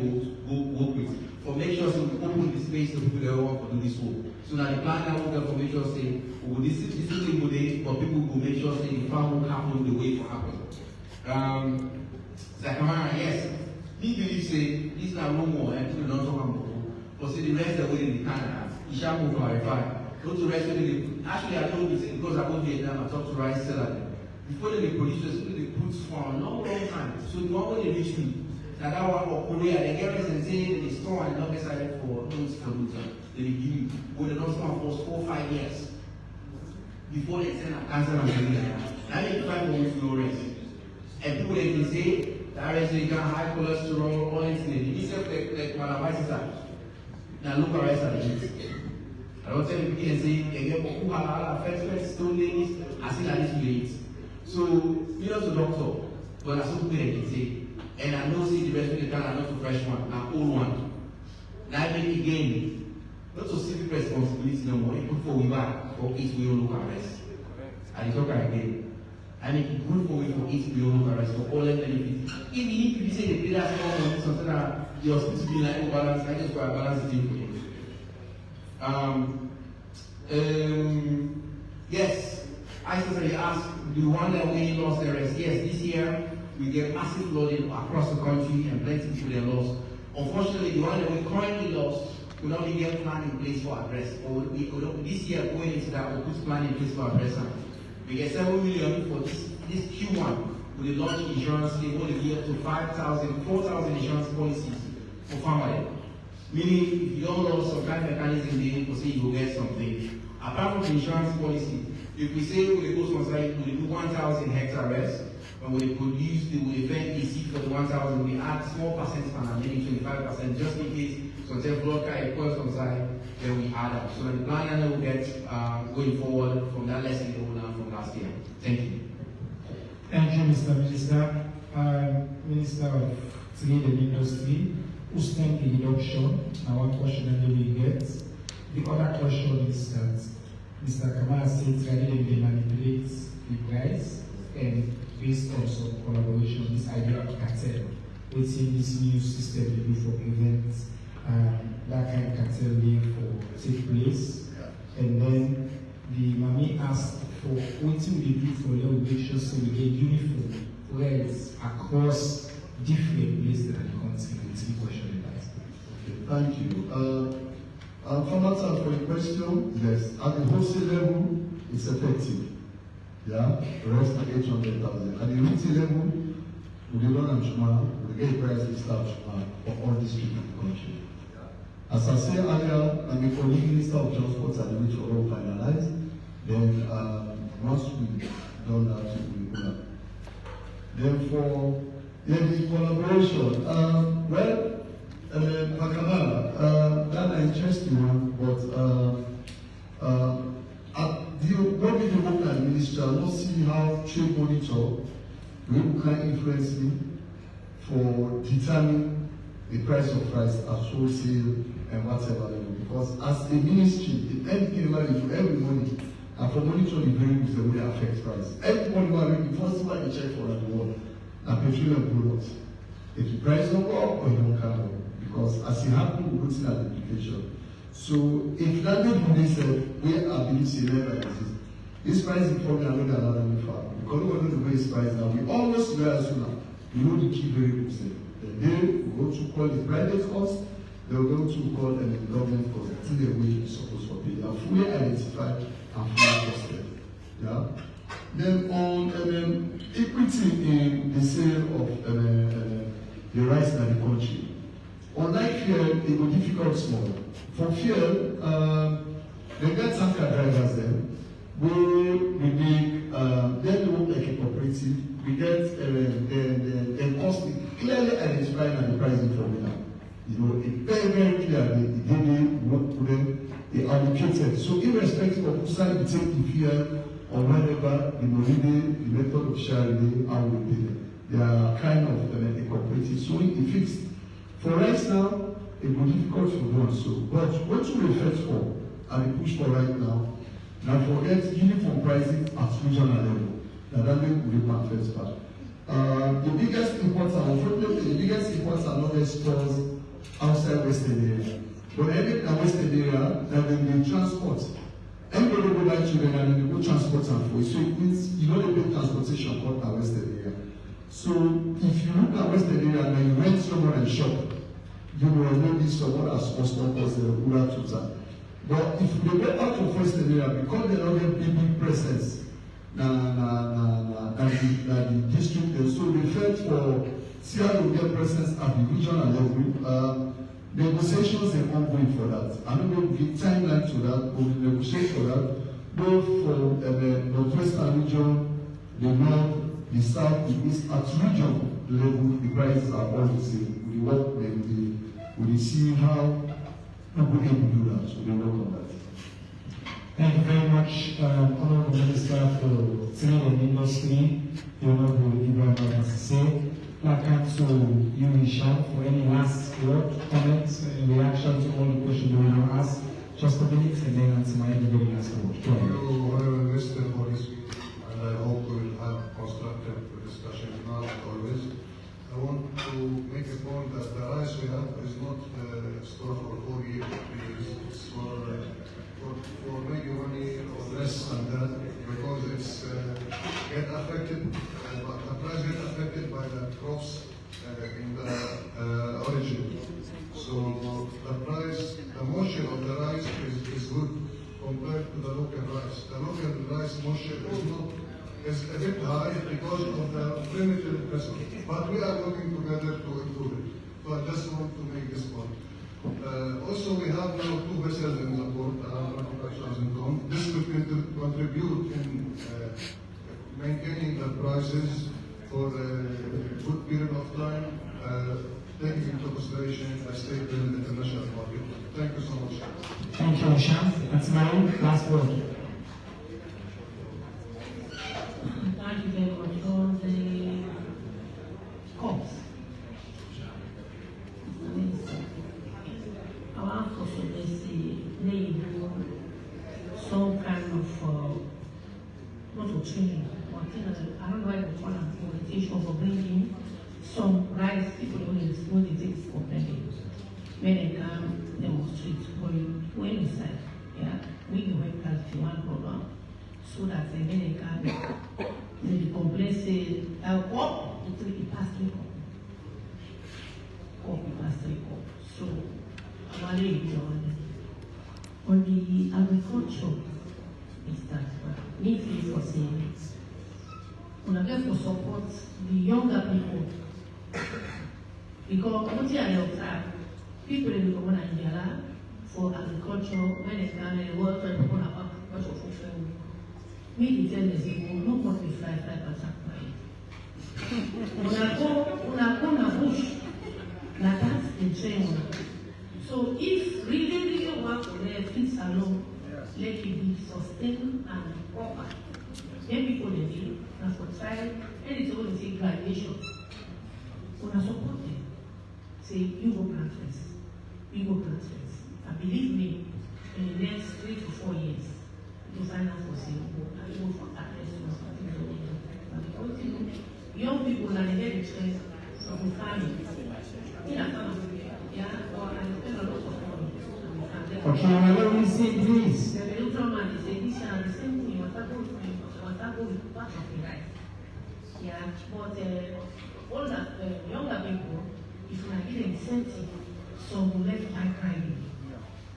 go work with. For make sure so we open the space to people that want to do this work. So now the plan now will for make sure say this is the good day, but people will make sure say the farm will happen the way it happen. Zakamara, yes. Me believe say this is not rumor and people don't talk about it. But say the rest of the way in the Canada, it shall move clarify. Go to rest of the actually I told you because I go to Vietnam, I talked to rice seller. Before they produce they put for a long time. So the one when they reach me, now that one for Korea, they get us and say they store and not decided for those they give you. But they don't store for 4 or 5 years. Before they send a cancer and Korea. Now they 5 months no rest. And people they can say that rest they can high cholesterol, all insulin. It's like Malabar. Now look at rest at the I don't tell you can say again who have first stone ladies, I see that this late. So you know the doctor, but that's what they can say. And I know see the rest of the time are not a fresh one, an old one. Now I mean again, not to civic responsibility no more, it good for we back for each we look arrest. And it's okay again. I mean it's good for we for each we look arrest for all the benefits. If you need to say the pay that small money, something that the hospital be like balance, I just go balance it in for you. Yes, I certainly asked the one that we lost the rest. Yes, this year we get massive flooding across the country and plenty people they lost. Unfortunately, the one that we currently lost, we don't even get plan in place for address. Or this year going into that, we put plan in place for address. We get 7 million for this Q1 with the launch insurance scheme, only give up to 4,000 insurance policies for farmers. Meaning, if you don't know some kind of mechanism, they will say you will get something. Apart from the insurance policy, if we say we go to site, we do 1,000 hectare rest, and we produce, we defend the seed for the 1,000, we add small percent and maybe 25%, just in case some block equals on site, then we add up. So the plan will get going forward from that lesson they will learn from last year. Thank you. Thank you, Mr. Minister. Minister of Trade and Industry. Who's the reduction? Now, one question that we get. The other question is that Mr. Kamara says that they manipulate the price and based on some collaboration, this idea of cartel, within this new system to do for prevent that kind of cartel being for take place. And then the Mami asked for what we do for law make so we get uniform rates across different places in the country. It's a question about. Okay, thank you. For the question, yes, at the wholesale level, it's effective. Yeah, the rest are 800,000. At the retail level, we run and Shuma, we get price list of Shuma for all districts in the country. As I said earlier, I'm the Minister of Transport and which are all finalized. Then once we done that, we will up. Then for the collaboration, Pakamala, that's an interesting one, but when we look at the ministry, I don't see how trade monitor will can influence me for determining the price of rice at wholesale and whatever level. Because as a ministry, in anything like you do every morning, and for monitoring the variables, the way they affect price. Every morning, the first thing you check for the world, and petroleum products. If the price don't go up or it don't come up. Because as it happened, we put in an application. So if that they said, we are being select like this price is probably another another far. Because we don't know the base price now. We always know as soon as we know the key variables. Then we go to call the private cost, they will go to call the government cost until the way it's supposed to be. They are fully identified and fully costed. Yeah. Then on equity in the sale of the rice in the country. Unlike fuel, it will be difficult small. For fuel, they get tanker drivers there. We make then we work like a cooperative. We get the cost clearly identified and the pricing formula. You know, it very, very clear they allocated. So irrespective of who side you take the fear or whatever, you know, really, the method of sharing, how we do they are kind of incorporated. So it fixed. For us now, it will be difficult to do so. But what you refer for and push for right now, forget uniform pricing at regional level. That will be my first part. The biggest importer, unfortunately, the biggest importer are not stores outside Western area. But every Western area, there will be transport. Everybody go buy children and they go transport them for it. So it means you know the big transportation cost at Western area. So if you look at Western area and you rent somewhere and shop, you will maybe someone has customer cost the rural tutor. But if they go out of Western area because they don't have big presence, the district, so they felt for CRO get presence at the regional level. Negotiations are ongoing for that. I don't know if we give timeline to that, but we negotiate for that, both for the northwestern region, the north, the south, the east, at region level, the prices are all the same. We work with we see how people able to do that, so we work on that. Thank you very much, Honorable Minister for Trade and Industry, the Honorable Alpha Sesay. I'll come to you, Michelle, for any last word, comments, reaction to all the questions we will ask. Just a minute, and then answer my very last word. Thank you, Honorable Minister, for this week, and I hope we will have constructive discussion now as always. I want to make a point that the rice we have is not stored for 4 years. It's for maybe 1 year or less than that, because it's get affected, the price get affected by the crops in the origin. So the price, the moisture of the rice is good compared to the local rice. The local rice moisture is a bit high because of the primitive vessel. But we are working together to improve it. So I just want to make this point. Also, we have now 2 vessels in the port, around 25,000 tons. This will contribute in maintaining the prices for a good period of time, taking into consideration a stable international market. Thank you so much. Thank you, Michelle. That's my last word. Thank you very much for the cost. Our Sesay need some kind of not a training, but I don't know why we call it orientation for bringing some rice people when they take for them. When they come demonstrate when we said, yeah, we will have that one program so that when they come, they complain say, what? It pass 3 cup. It pass 3 cup. So on the agriculture is that need for savings. We are going to support the younger people because what they are observe people in the common Nigeria for agriculture when they come and work for people about agriculture fulfillment. Me tell them say no more than 5% Una go bush. Now that's the trend. So if really work for their things alone, let it be sustained and proper. Then people they do, and for child, and it's all say graduation. Una support them. Say, you go plant first. You go plant first. And believe me, in the next 3 to 4 years, you find out for say, and you go for address to something because young people are the very trend of the family. Okay, let me see, please. The neutral man is saying this and the same thing. You want to go with part of the right. Yeah, but all that younger people, if you are given incentive, some will let by crying.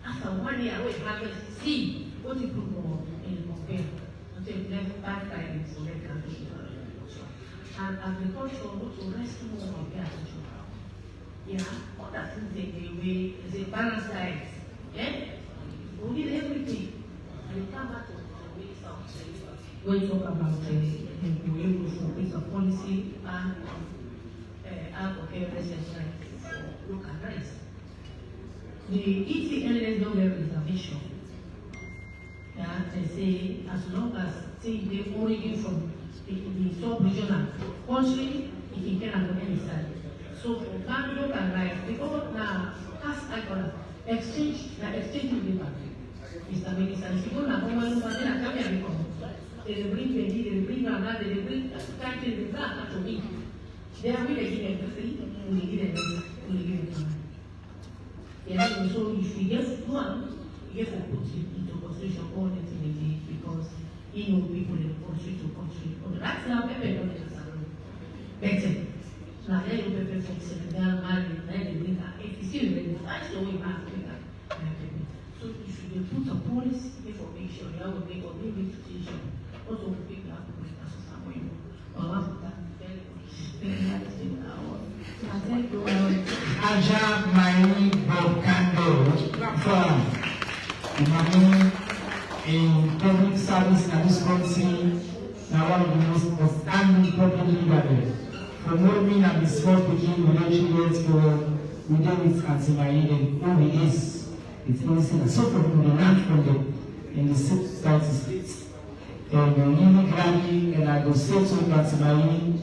After 1 year, we have to see what you put more in compare. Until you left by crying, so they can do it. And agriculture, what to rescue more of their attention. Yeah, all that things they way is a balanced diet. Yeah? We need everything. And you come back to the way when you talk about the piece of policy and agriculture for local rice. the ETLS don't get reservation. Yeah, they say as long as say they origin from the sub-regional country, it can have any side. So for Banjo and like because now past icon exchange with the bank. Mr. Minister, if you go now, then I come here because they bring Benji, they bring another, they bring country, they bring that to me. They are really giving everything, we give them time. Yeah, so if we get one, we get to put it into consideration all the things because you know people in country to country. That's now Pepe don't understand. Better. Now then you Pepe from Senegal, Mali, then they bring her. If you see the that's the way back to that. So if you put a policy information, you have to make a new institution. Also people have to make a system. Or what that very Aja Mai Bokando from Imani in public service in this country, now one of the most outstanding public leaders. From what me and the small beginning election years ago, we did with Antimayi and who he is. It's innocent. So from the land from the in the South States. And really gladly, and I will say to Antimayi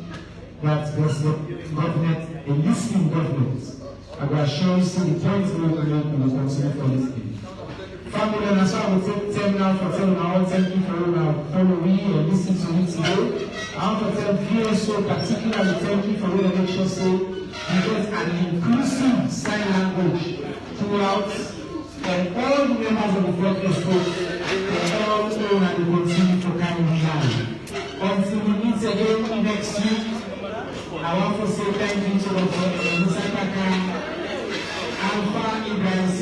that there's a government, a listening government. I will assure you, see the points we will make in the continue for listening. Family, and so I will take time now for telling all, thank you for following and listening to me today. I want to tell viewers so particularly thank you for all the lecture so you get an inclusive sign language throughout and all the members of the broadcast group all know and will continue to carry on. Until we meet again next week, I want to say thank you to Dr. Musataka, Alpha Sesay